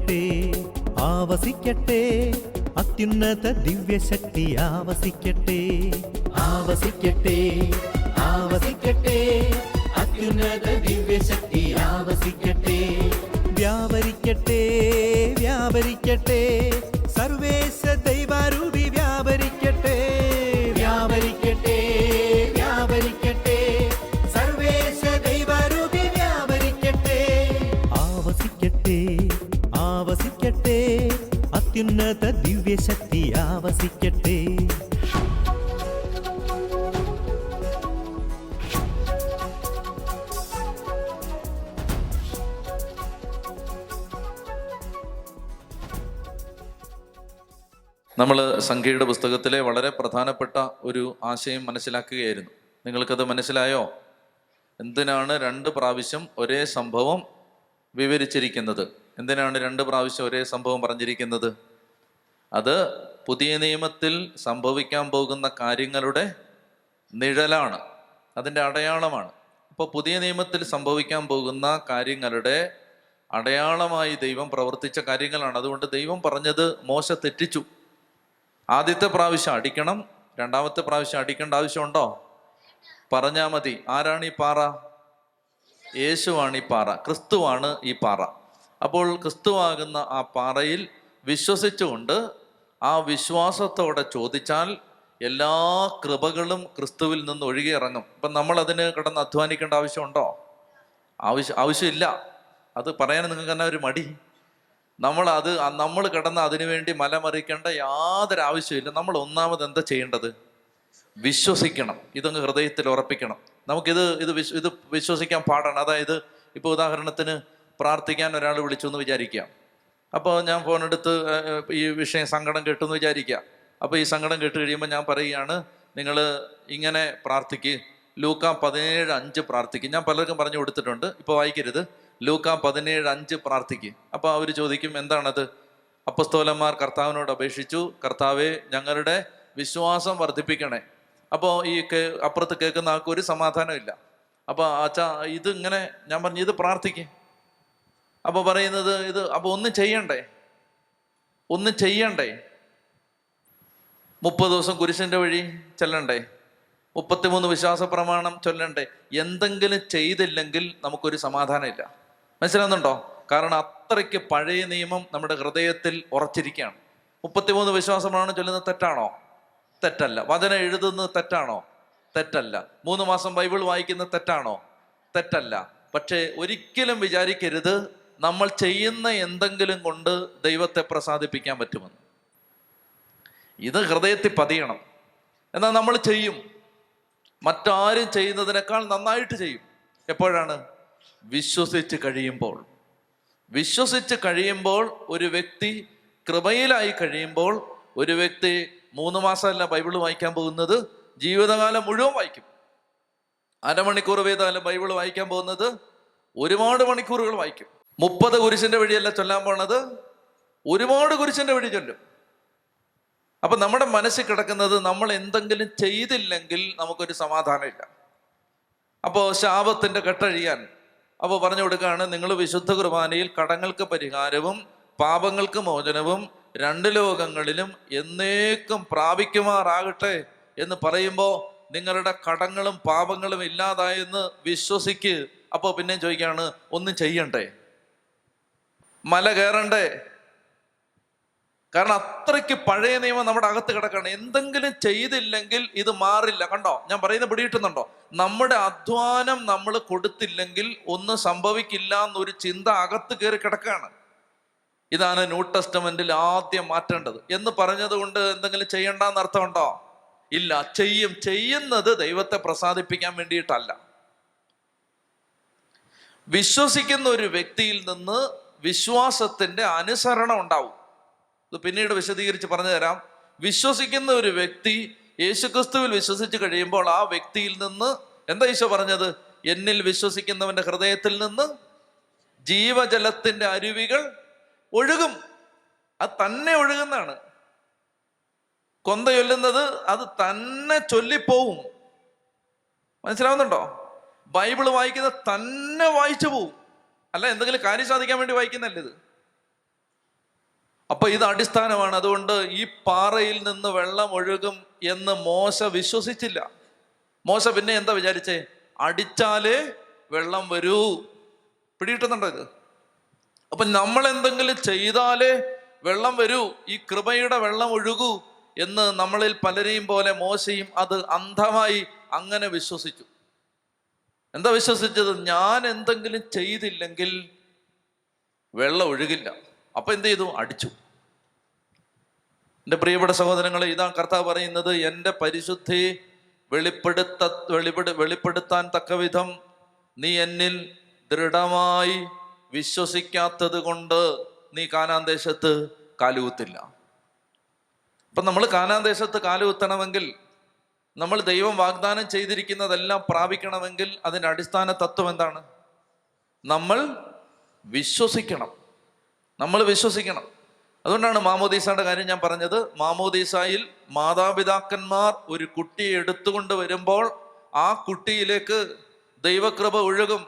ആവസിക്കട്ടെ ആവസിക്കട്ടെ അത്യുന്നത ദിവ്യശക്തി ആവസിക്കട്ടെ ആവസിക്കട്ടെ ആവസിക്കട്ടെ അത്യുന്നത ദിവ്യശക്തി ആവസിക്കട്ടെ വ്യാപരിക്കട്ടെ വ്യാപരിക്കട്ടെ സർവേശ ദൈവാരൂപി വ്യാപരിക്കട്ടെ വ്യാപരിക്കട്ടെ വ്യാപരിക്കട്ടെ സർവേശ ദൈവാരൂപി വ്യാപരിക്കട്ടെ ആവസിക്കട്ടെ ആവസിക്കട്ടെ അത്യുന്നത ദിവ്യശക്തി ആവസിക്കട്ടെ. നമ്മൾ സംഖ്യയുടെ പുസ്തകത്തിലെ വളരെ പ്രധാനപ്പെട്ട ഒരു ആശയം മനസ്സിലാക്കുകയായിരുന്നു. നിങ്ങൾക്കത് മനസ്സിലായോ? എന്തിനാണ് 2 പ്രാവശ്യം ഒരേ സംഭവം വിവരിച്ചിരിക്കുന്നത്? എന്തിനാണ് 2 പ്രാവശ്യം ഒരേ സംഭവം പറഞ്ഞിരിക്കുന്നത്? അത് പുതിയ നിയമത്തിൽ സംഭവിക്കാൻ പോകുന്ന കാര്യങ്ങളുടെ നിഴലാണ്, അതിൻ്റെ അടയാളമാണ്. അപ്പോൾ പുതിയ നിയമത്തിൽ സംഭവിക്കാൻ പോകുന്ന കാര്യങ്ങളുടെ അടയാളമായി ദൈവം പ്രവർത്തിച്ച കാര്യങ്ങളാണ്. അതുകൊണ്ട് ദൈവം പറഞ്ഞത് മോശ തെറ്റിച്ചു. ആദ്യത്തെ പ്രാവശ്യം അടിക്കണം, 2ാമത്തെ പ്രാവശ്യം അടിക്കേണ്ട ആവശ്യമുണ്ടോ? പറഞ്ഞാൽ മതി. ആരാണ് ഈ പാറ? യേശുവാണ് ഈ പാറ, ക്രിസ്തുവാണ് ഈ പാറ. അപ്പോൾ ക്രിസ്തുവാകുന്ന ആ പാറയിൽ വിശ്വസിച്ചുകൊണ്ട് ആ വിശ്വാസത്തോടെ ചോദിച്ചാൽ എല്ലാ കൃപകളും ക്രിസ്തുവിൽ നിന്ന് ഒഴുകിയിറങ്ങും. ഇപ്പം നമ്മൾ അതിന് കിടന്ന് അധ്വാനിക്കേണ്ട ആവശ്യമുണ്ടോ? ആവശ്യമില്ല. അത് പറയാൻ നിങ്ങൾക്ക് തന്നെ ഒരു മടി. നമ്മൾ കിടന്ന് അതിനു വേണ്ടി മലമറിക്കേണ്ട യാതൊരു ആവശ്യമില്ല. നമ്മൾ ഒന്നാമത് എന്താ ചെയ്യേണ്ടത്? വിശ്വസിക്കണം. ഇതങ്ങ് ഹൃദയത്തിൽ ഉറപ്പിക്കണം. ഇത് വിശ്വസിക്കാൻ പാടാണ്. അതായത് ഇപ്പോൾ ഉദാഹരണത്തിന് പ്രാർത്ഥിക്കാൻ ഒരാൾ വിളിച്ചു എന്ന് വിചാരിക്കുക. അപ്പോൾ ഞാൻ ഫോണെടുത്ത് ഈ വിഷയം സങ്കടം കേട്ടെന്ന് വിചാരിക്കുക. അപ്പോൾ ഈ സങ്കടം കേട്ട് കഴിയുമ്പോൾ ഞാൻ പറയുകയാണ്, നിങ്ങൾ ഇങ്ങനെ പ്രാർത്ഥിക്ക്, ലൂക്കാ 17:5 പ്രാർത്ഥിക്കും. ഞാൻ പലർക്കും പറഞ്ഞു കൊടുത്തിട്ടുണ്ട്, ഇപ്പോൾ വായിക്കരുത്. ലൂക്കാ 17:5 പ്രാർത്ഥിക്കും. അപ്പോൾ അവർ ചോദിക്കും, എന്താണത്? അപ്പസ്തോലന്മാർ കർത്താവിനോട് അപേക്ഷിച്ചു, കർത്താവെ ഞങ്ങളുടെ വിശ്വാസം വർദ്ധിപ്പിക്കണേ. അപ്പോൾ ഈ അപ്പുറത്ത് കേൾക്കുന്ന ആൾക്ക് ഒരു സമാധാനമില്ല. അപ്പോൾ അച്ഛാ ഇതിങ്ങനെ ഞാൻ പറഞ്ഞു, ഇത് പ്രാർത്ഥിക്കും. അപ്പോൾ പറയുന്നത് അപ്പോൾ ഒന്നും ചെയ്യണ്ടേ? 30 ദിവസം കുരിശിൻ്റെ വഴി ചെല്ലണ്ടേ? 33 വിശ്വാസ പ്രമാണം ചൊല്ലണ്ടേ? എന്തെങ്കിലും ചെയ്തില്ലെങ്കിൽ നമുക്കൊരു സമാധാനമില്ല. മനസ്സിലാകുന്നുണ്ടോ? കാരണം അത്രയ്ക്ക് പഴയ നിയമം നമ്മുടെ ഹൃദയത്തിൽ ഉറച്ചിരിക്കുകയാണ്. 33 വിശ്വാസ പ്രമാണം ചൊല്ലുന്നത് തെറ്റാണോ? തെറ്റല്ല. വചനം എഴുതുന്നത് തെറ്റാണോ? തെറ്റല്ല. 3 മാസം ബൈബിൾ വായിക്കുന്നത് തെറ്റാണോ? തെറ്റല്ല. പക്ഷേ ഒരിക്കലും വിചാരിക്കരുത് നമ്മൾ ചെയ്യുന്ന എന്തെങ്കിലും കൊണ്ട് ദൈവത്തെ പ്രസാദിപ്പിക്കാൻ പറ്റുമെന്ന്. ഇത് ഹൃദയത്തിൽ പതിയണം. എന്നാൽ നമ്മൾ ചെയ്യും, മറ്റാരും ചെയ്യുന്നതിനേക്കാൾ നന്നായിട്ട് ചെയ്യും. എപ്പോഴാണ്? വിശ്വസിച്ച് കഴിയുമ്പോൾ ഒരു വ്യക്തി കൃപയിലായി കഴിയുമ്പോൾ ഒരു വ്യക്തി 3 മാസമല്ല ബൈബിൾ വായിക്കാൻ പോകുന്നത്, ജീവിതകാലം മുഴുവൻ വായിക്കും. അരമണിക്കൂർ വീതമല്ല ബൈബിൾ വായിക്കാൻ പോകുന്നത്, ഒരുപാട് മണിക്കൂറുകൾ വായിക്കും. 30 കുരിശിന്റെ വഴിയല്ല ചൊല്ലാൻ പോണത്, ഒരുപാട് കുരിശിന്റെ വഴി ചൊല്ലും. അപ്പൊ നമ്മുടെ മനസ്സിൽ കിടക്കുന്നത് നമ്മൾ എന്തെങ്കിലും ചെയ്തില്ലെങ്കിൽ നമുക്കൊരു സമാധാനമില്ല. അപ്പോൾ ശാപത്തിന്റെ കെട്ടഴിയാൻ അപ്പോൾ പറഞ്ഞു കൊടുക്കുകയാണ്, നിങ്ങൾ വിശുദ്ധ കുർബാനയിൽ കടങ്ങൾക്ക് പരിഹാരവും പാപങ്ങൾക്ക് മോചനവും 2 ലോകങ്ങളിലും എന്നേക്കും പ്രാപിക്കുമാറാകട്ടെ എന്ന് പറയുമ്പോൾ നിങ്ങളുടെ കടങ്ങളും പാപങ്ങളും ഇല്ലാതായെന്ന് വിശ്വസിക്ക്. അപ്പോൾ പിന്നെ ചോദിക്കുകയാണ്, ഒന്നും ചെയ്യണ്ടേ? മല കയറണ്ടേ? കാരണം അത്രയ്ക്ക് പഴയ നിയമം നമ്മുടെ അകത്ത് കിടക്കണം. എന്തെങ്കിലും ചെയ്തില്ലെങ്കിൽ ഇത് മാറില്ല. കണ്ടോ, ഞാൻ പറയുന്നത് പിടികിട്ടുന്നുണ്ടോ? നമ്മുടെ അധ്വാനം നമ്മൾ കൊടുത്തില്ലെങ്കിൽ ഒന്നും സംഭവിക്കില്ല എന്നൊരു ചിന്ത അകത്ത് കയറി കിടക്കുകയാണ്. ഇതാണ് ന്യൂ ടെസ്റ്റമെന്റിൽ ആദ്യം മാറ്റേണ്ടത്. എന്ന് പറഞ്ഞത് കൊണ്ട് എന്തെങ്കിലും ചെയ്യണ്ടെന്ന് അർത്ഥമുണ്ടോ? ഇല്ല. ചെയ്യുന്നത് ദൈവത്തെ പ്രസാദിപ്പിക്കാൻ വേണ്ടിയിട്ടല്ല. വിശ്വസിക്കുന്ന ഒരു വ്യക്തിയിൽ നിന്ന് വിശ്വാസത്തിന്റെ അനുസരണം ഉണ്ടാവും. ഇത് പിന്നീട് വിശദീകരിച്ച് പറഞ്ഞു തരാം. വിശ്വസിക്കുന്ന ഒരു വ്യക്തി യേശുക്രിസ്തുവിൽ വിശ്വസിച്ച് കഴിയുമ്പോൾ ആ വ്യക്തിയിൽ നിന്ന് എന്താ ഈശോ പറഞ്ഞത്? എന്നിൽ വിശ്വസിക്കുന്നവന്റെ ഹൃദയത്തിൽ നിന്ന് ജീവജലത്തിന്റെ അരുവികൾ ഒഴുകും. അത് തന്നെ ഒഴുകുന്നതാണ്. കൊന്ത ചൊല്ലുന്നത് അത് തന്നെ ചൊല്ലിപ്പോവും. മനസ്സിലാവുന്നുണ്ടോ? ബൈബിള് വായിക്കുന്നത് തന്നെ വായിച്ചു പോവും. അല്ല എന്തെങ്കിലും കാര്യം സാധിക്കാൻ വേണ്ടി വായിക്കുന്നല്ലേ ഇത്. അപ്പൊ ഇത് അടിസ്ഥാനമാണ്. അതുകൊണ്ട് ഈ പാറയിൽ നിന്ന് വെള്ളം ഒഴുകും എന്ന് മോശ വിശ്വസിച്ചില്ല. മോശ പിന്നെ എന്താ വിചാരിച്ചേ? അടിച്ചാലേ വെള്ളം വരൂ. പിടികിട്ടുന്നുണ്ടോ ഇത്? അപ്പൊ നമ്മൾ എന്തെങ്കിലും ചെയ്താലേ വെള്ളം വരൂ, ഈ കൃപയുടെ വെള്ളം ഒഴുകൂ എന്ന് നമ്മളിൽ പലരെയും പോലെ മോശയും അത് അന്ധമായി അങ്ങനെ വിശ്വസിച്ചു. എന്താ വിശ്വസിച്ചത്? ഞാൻ എന്തെങ്കിലും ചെയ്തില്ലെങ്കിൽ വെള്ളം ഒഴുകില്ല. അപ്പൊ എന്ത് ചെയ്തു? അടിച്ചു. എൻ്റെ പ്രിയപ്പെട്ട സഹോദരങ്ങളെ, ഇതാ കർത്താവ് പറയുന്നത്, എൻ്റെ പരിശുദ്ധി വെളിപ്പെടുത്താൻ തക്കവിധം നീ എന്നിൽ ദൃഢമായി വിശ്വസിക്കാത്തത് കൊണ്ട് നീ കാനാൻ ദേശത്ത് കാലുകുത്തില്ല. അപ്പൊ നമ്മൾ കാനാൻ ദേശത്ത് കാലുകുത്തണമെങ്കിൽ, നമ്മൾ ദൈവം വാഗ്ദാനം ചെയ്തിരിക്കുന്നതെല്ലാം പ്രാപിക്കണമെങ്കിൽ അതിൻ്റെ അടിസ്ഥാന തത്വം എന്താണ്? നമ്മൾ വിശ്വസിക്കണം. നമ്മൾ വിശ്വസിക്കണം. അതുകൊണ്ടാണ് മാമോദീസയുടെ കാര്യം ഞാൻ പറഞ്ഞത്. മാമോദീസായിൽ മാതാപിതാക്കന്മാർ ഒരു കുട്ടിയെ എടുത്തുകൊണ്ട് വരുമ്പോൾ ആ കുട്ടിയിലേക്ക് ദൈവകൃപ ഒഴുകും.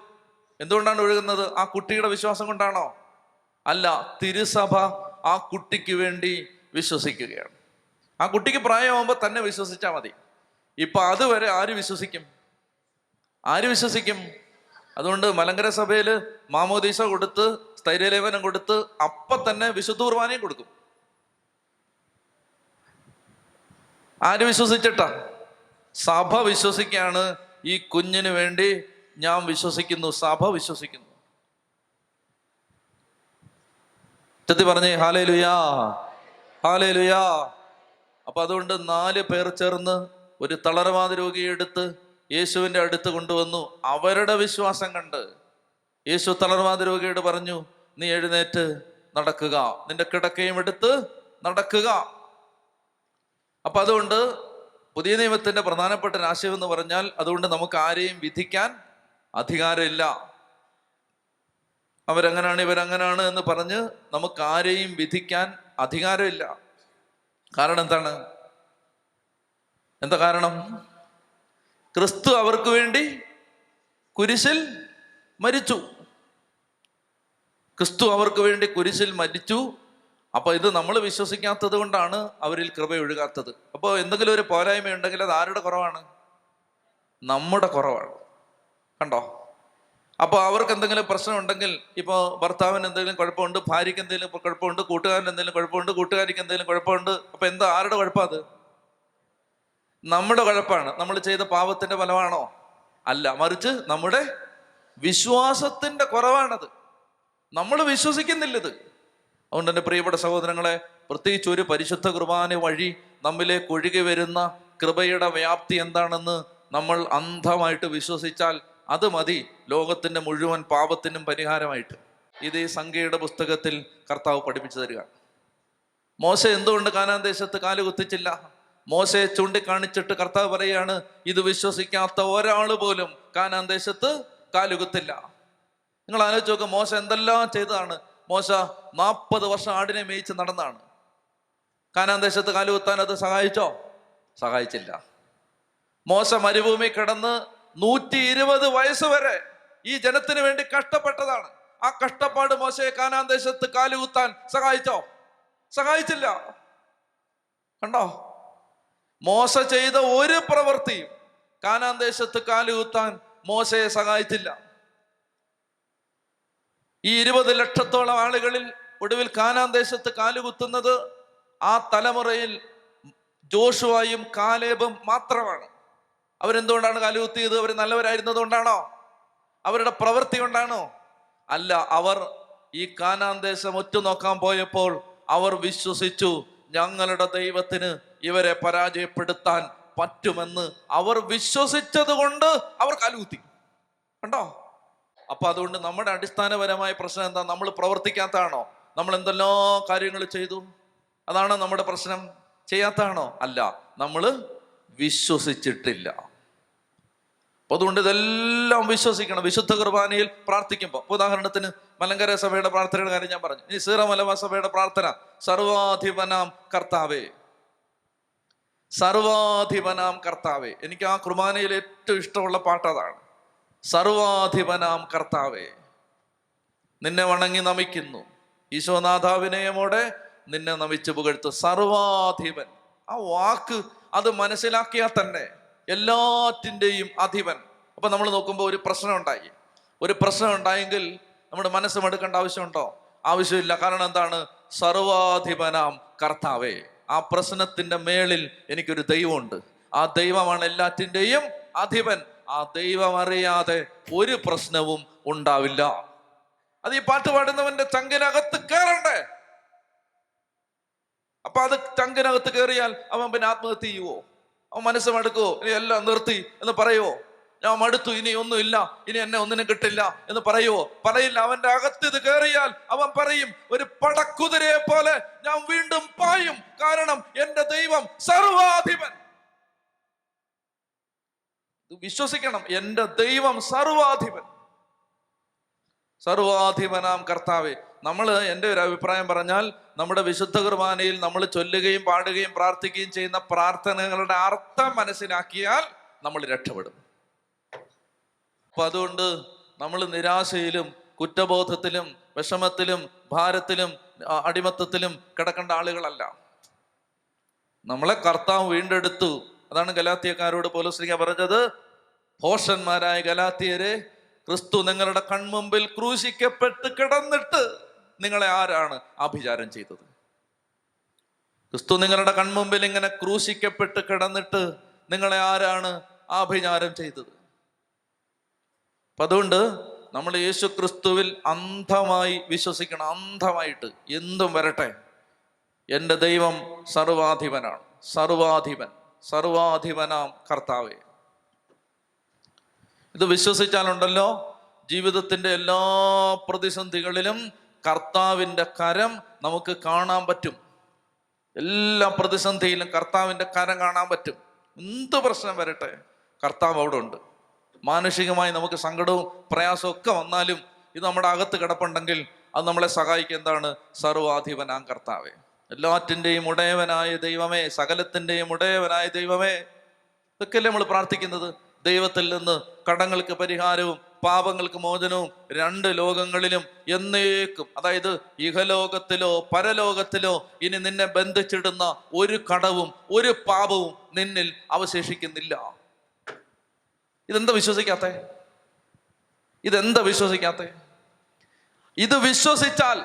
എന്തുകൊണ്ടാണ് ഒഴുകുന്നത്? ആ കുട്ടിയുടെ വിശ്വാസം കൊണ്ടാണോ? അല്ല, തിരുസഭ ആ കുട്ടിക്ക് വേണ്ടി വിശ്വസിക്കുകയാണ്. ആ കുട്ടിക്ക് പ്രായമാകുമ്പോൾ തന്നെ വിശ്വസിച്ചാൽ മതി. ഇപ്പൊ അതുവരെ ആര് വിശ്വസിക്കും? ആര് വിശ്വസിക്കും? അതുകൊണ്ട് മലങ്കര സഭയിൽ മാമോദീസ കൊടുത്ത്, സ്ഥൈര്യലേപനം കൊടുത്ത്, അപ്പൊ തന്നെ വിശുദ്ധ കുർബാനയും കൊടുക്കും. ആര് വിശ്വസിച്ചിട്ടാ? സഭ വിശ്വസിക്കാണ്. ഈ കുഞ്ഞിന് വേണ്ടി ഞാൻ വിശ്വസിക്കുന്നു, സഭ വിശ്വസിക്കുന്നു. ചെത്തി പറഞ്ഞേ ഹല്ലേലൂയാ, ഹല്ലേലൂയാ. അപ്പൊ അതുകൊണ്ട് 4 പേർ ചേർന്ന് ഒരു തളർവാദ രോഗിയെ എടുത്ത് യേശുവിൻ്റെ അടുത്ത് കൊണ്ടുവന്നു. അവരുടെ വിശ്വാസം കണ്ട് യേശു തളർവാദ രോഗിയോട് പറഞ്ഞു, നീ എഴുന്നേറ്റ് നടക്കുക, നിന്റെ കിടക്കയും എടുത്ത് നടക്കുക. അപ്പൊ അതുകൊണ്ട് പുതിയ നിയമത്തിന്റെ പ്രധാനപ്പെട്ട ആശയം എന്ന് പറഞ്ഞാൽ, അതുകൊണ്ട് നമുക്ക് ആരെയും വിധിക്കാൻ അധികാരമില്ല. അവരങ്ങനാണ് ഇവരങ്ങനാണ് എന്ന് പറഞ്ഞ് നമുക്ക് ആരെയും വിധിക്കാൻ അധികാരമില്ല. കാരണം എന്താണ്? എന്താ കാരണം? ക്രിസ്തു അവർക്ക് വേണ്ടി കുരിശിൽ മരിച്ചു. ക്രിസ്തു അവർക്ക് വേണ്ടി കുരിശിൽ മരിച്ചു. അപ്പൊ ഇത് നമ്മൾ വിശ്വസിക്കാത്തത് കൊണ്ടാണ് അവരിൽ കൃപ ഒഴുകാത്തത്. അപ്പോൾ എന്തെങ്കിലും ഒരു പോരായ്മ ഉണ്ടെങ്കിൽ അത് ആരുടെ കുറവാണ്? നമ്മുടെ കുറവാണ്. കണ്ടോ? അപ്പോൾ അവർക്ക് എന്തെങ്കിലും പ്രശ്നം ഉണ്ടെങ്കിൽ, ഇപ്പോൾ ഭർത്താവിന് എന്തെങ്കിലും കുഴപ്പമുണ്ട്, ഭാര്യയ്ക്ക് എന്തെങ്കിലും കുഴപ്പമുണ്ട്, കൂട്ടുകാരന് എന്തെങ്കിലും കുഴപ്പമുണ്ട്, കൂട്ടുകാരിക്ക് എന്തെങ്കിലും കുഴപ്പമുണ്ട്. അപ്പൊ എന്താ? ആരുടെ കുഴപ്പം അത്? നമ്മുടെ കുഴപ്പമാണ്. നമ്മൾ ചെയ്ത പാപത്തിന്റെ ഫലമാണോ? അല്ല, മറിച്ച് നമ്മുടെ വിശ്വാസത്തിന്റെ കുറവാണത്. നമ്മൾ വിശ്വസിക്കുന്നില്ലത്. അതുകൊണ്ട് എൻ്റെ പ്രിയപ്പെട്ട സഹോദരങ്ങളെ, പ്രത്യേകിച്ച് ഒരു പരിശുദ്ധ കുർബാന വഴി നമ്മിലേക്ക് ഒഴുകി വരുന്ന കൃപയുടെ വ്യാപ്തി എന്താണെന്ന് നമ്മൾ അന്ധമായിട്ട് വിശ്വസിച്ചാൽ അത് മതി ലോകത്തിന്റെ മുഴുവൻ പാപത്തിനും പരിഹാരമായിട്ട്. ഇത് ഈ സംഖ്യയുടെ പുസ്തകത്തിൽ കർത്താവ് പഠിപ്പിച്ചു തരിക. മോശ എന്തുകൊണ്ട് കാനാൻ ദേശത്ത് കാലുകുത്തിച്ചില്ല? മോശയെ ചൂണ്ടിക്കാണിച്ചിട്ട് കർത്താവ് പറയാണ്, ഇത് വിശ്വസിക്കാത്ത ഒരാൾ പോലും കാനാൻ ദേശത്ത് കാലുകുത്തില്ല. നിങ്ങൾ ആലോചിച്ച് നോക്കുക, മോശ എന്തെല്ലാം ചെയ്തതാണ്. മോശ 40 വർഷം ആടിനെ മേയിച്ച് നടന്നാണ്. കാനാൻ ദേശത്ത് കാലുകുത്താൻ അത് സഹായിച്ചോ? സഹായിച്ചില്ല. മോശ മരുഭൂമി കിടന്ന് 120 വയസ്സ് വരെ ഈ ജനത്തിന് വേണ്ടി കഷ്ടപ്പെട്ടതാണ്. ആ കഷ്ടപ്പാട് മോശയെ കാനാൻ ദേശത്ത് കാലുകുത്താൻ സഹായിച്ചോ? സഹായിച്ചില്ല. കണ്ടോ? മോശ ചെയ്ത ഒരു പ്രവൃത്തിയും കാനാൻ ദേശത്ത് കാലുകുത്താൻ മോശയെ സഹായിച്ചില്ല. ഈ 20 ലക്ഷത്തോളം ആളുകളിൽ ഒടുവിൽ കാനാൻ ദേശത്ത് കാലുകുത്തുന്നത് ആ തലമുറയിൽ ജോഷുവയും കാലേബും മാത്രമാണ്. അവരെന്തുകൊണ്ടാണ് കാലുകുത്തിയത്? അവർ നല്ലവരായിരുന്നത് കൊണ്ടാണോ? അവരുടെ പ്രവൃത്തി കൊണ്ടാണോ? അല്ല, അവർ ഈ കാനാൻ ദേശം ഒറ്റുനോക്കാൻ പോയപ്പോൾ അവർ വിശ്വസിച്ചു, ഞങ്ങളുടെ ദൈവത്തിന് ഇവരെ പരാജയപ്പെടുത്താൻ പറ്റുമെന്ന് അവർ വിശ്വസിച്ചത് കൊണ്ട് അവർ കാലുകുത്തി. കണ്ടോ? അപ്പൊ അതുകൊണ്ട് നമ്മുടെ അടിസ്ഥാനപരമായ പ്രശ്നം എന്താ? നമ്മൾ പ്രവർത്തിക്കാത്തതാണോ? നമ്മൾ എന്തെല്ലാം കാര്യങ്ങൾ ചെയ്തു, അതാണോ നമ്മുടെ പ്രശ്നം? ചെയ്യാത്തതാണോ? അല്ല, നമ്മൾ വിശ്വസിച്ചിട്ടില്ല. അപ്പൊ അതുകൊണ്ട് ഇതെല്ലാം വിശ്വസിക്കണം. വിശുദ്ധ കുർബാനയിൽ പ്രാർത്ഥിക്കുമ്പോൾ, ഉദാഹരണത്തിന് മലങ്കര സഭയുടെ പ്രാർത്ഥനയുടെ കാര്യം ഞാൻ പറഞ്ഞു. ഇനി സീറോ മലബാർ സഭയുടെ പ്രാർത്ഥന, സർവാധിപനാം കർത്താവേ, സർവാധിപനാം കർത്താവേ. എനിക്ക് ആ കുർബാനയിൽ ഏറ്റവും ഇഷ്ടമുള്ള പാട്ട് അതാണ്. സർവാധിപനാം കർത്താവേ, നിന്നെ വണങ്ങി നമിക്കുന്നു, ഈശോനാഥാ വിനയമോടെ നിന്നെ നമിച്ചു പുകഴ്ത്തു. സർവാധിപൻ, ആ വാക്ക് അത് മനസ്സിലാക്കിയാൽ തന്നെ എല്ലാറ്റിൻ്റെയും അധിപൻ. അപ്പൊ നമ്മൾ നോക്കുമ്പോൾ ഒരു പ്രശ്നം ഉണ്ടായെങ്കിൽ നമ്മുടെ മനസ്സ് മടുക്കേണ്ട ആവശ്യമുണ്ടോ? ആവശ്യമില്ല. കാരണം എന്താണ്? സർവാധിപനാം കർത്താവേ, ആ പ്രശ്നത്തിന്റെ മേളിൽ എനിക്കൊരു ദൈവമുണ്ട്. ആ ദൈവമാണ് എല്ലാറ്റിൻ്റെയും അധിപൻ. ആ ദൈവം അറിയാതെ ഒരു പ്രശ്നവും ഉണ്ടാവില്ല. അത് ഈ പാട്ട് പാടുന്നവന്റെ ചങ്കിനകത്ത് കയറണ്ടേ? അപ്പൊ അത് ചങ്കിനകത്ത് കയറിയാൽ അവൻ പിന്നെ ആത്മഹത്യ ചെയ്യുവോ? അവൻ മനസ്സ് മടുക്കുവോ? ഇനി എല്ലാം നിർത്തി എന്ന് പറയുവോ? ഞാൻ മടുത്തു, ഇനി ഒന്നുമില്ല, ഇനി എന്നെ ഒന്നിനും കിട്ടില്ല എന്ന് പറയുവോ? പറയില്ല. അവന്റെ അകത്ത് ഇത് കയറിയാൽ അവൻ പറയും, ഒരു പടക്കുതിരയെ പോലെ ഞാൻ വീണ്ടും പായും. കാരണം എന്റെ ദൈവം സർവാധിപൻ. വിശ്വസിക്കണം, എന്റെ ദൈവം സർവാധിപൻ. സർവാധിപനാം കർത്താവേ. എൻ്റെ ഒരു അഭിപ്രായം പറഞ്ഞാൽ, നമ്മുടെ വിശുദ്ധ കുർബാനയിൽ നമ്മൾ ചൊല്ലുകയും പാടുകയും പ്രാർത്ഥിക്കുകയും ചെയ്യുന്ന പ്രാർത്ഥനകളുടെ അർത്ഥം മനസ്സിലാക്കിയാൽ നമ്മൾ രക്ഷപ്പെടും. അപ്പൊ അതുകൊണ്ട് നമ്മൾ നിരാശയിലും കുറ്റബോധത്തിലും വിഷമത്തിലും ഭാരത്തിലും അടിമത്തത്തിലും കിടക്കേണ്ട ആളുകളല്ല. നമ്മളെ കർത്താവ് വീണ്ടെടുത്തു. അതാണ് ഗലാത്യക്കാരോട് പൗലോസ് പറഞ്ഞത്, ഭോഷന്മാരായ ഗലാത്യരെ, ക്രിസ്തു നിങ്ങളുടെ കൺമുമ്പിൽ ക്രൂശിക്കപ്പെട്ട് കിടന്നിട്ട് നിങ്ങളെ ആരാണ് ആഭിചാരം ചെയ്തത്? ക്രിസ്തു നിങ്ങളുടെ കൺമുമ്പിൽ ഇങ്ങനെ ക്രൂശിക്കപ്പെട്ട് കിടന്നിട്ട് നിങ്ങളെ ആരാണ് ആഭിചാരം ചെയ്തത്? അപ്പൊ അതുകൊണ്ട് നമ്മൾ യേശു ക്രിസ്തുവിൽ അന്ധമായി വിശ്വസിക്കണം. അന്ധമായിട്ട് എന്തും വരട്ടെ, എൻ്റെ ദൈവം സർവാധിപനാണ്. സർവാധിപനാം കർത്താവേ. ഇത് വിശ്വസിച്ചാലുണ്ടല്ലോ, ജീവിതത്തിന്റെ എല്ലാ പ്രതിസന്ധികളിലും കർത്താവിൻ്റെ കരം നമുക്ക് കാണാൻ പറ്റും. എല്ലാ പ്രതിസന്ധിയിലും കർത്താവിൻ്റെ കരം കാണാൻ പറ്റും. എന്ത് പ്രശ്നം വരട്ടെ, കർത്താവ് അവിടെ ഉണ്ട്. മാനുഷികമായി നമുക്ക് സങ്കടവും പ്രയാസവും ഒക്കെ വന്നാലും ഇത് നമ്മുടെ അകത്ത് കിടപ്പുണ്ടെങ്കിൽ അത് നമ്മളെ സഹായിക്കുക. എന്താണ്? സർവാധിപനാം കർത്താവേ, എല്ലാറ്റിൻ്റെയും ഉടയവനായ ദൈവമേ, സകലത്തിൻ്റെയും ഉടയവനായ ദൈവമേ. ഇതൊക്കെയല്ലേ നമ്മൾ പ്രാർത്ഥിക്കുന്നത്? ദൈവത്തിൽ നിന്ന് കടങ്ങൾക്ക് പരിഹാരവും പാപങ്ങൾക്ക് മോചനവും രണ്ട് ലോകങ്ങളിലും എന്നേക്കും, അതായത് ഇഹലോകത്തിലോ പരലോകത്തിലോ ഇനി നിന്നെ ബന്ധിച്ചിടുന്ന ഒരു കടവും ഒരു പാപവും നിന്നിൽ അവശേഷിക്കുന്നില്ല. ഇതെന്താ വിശ്വസിക്കാത്തെ? ഇത് വിശ്വസിച്ചാൽ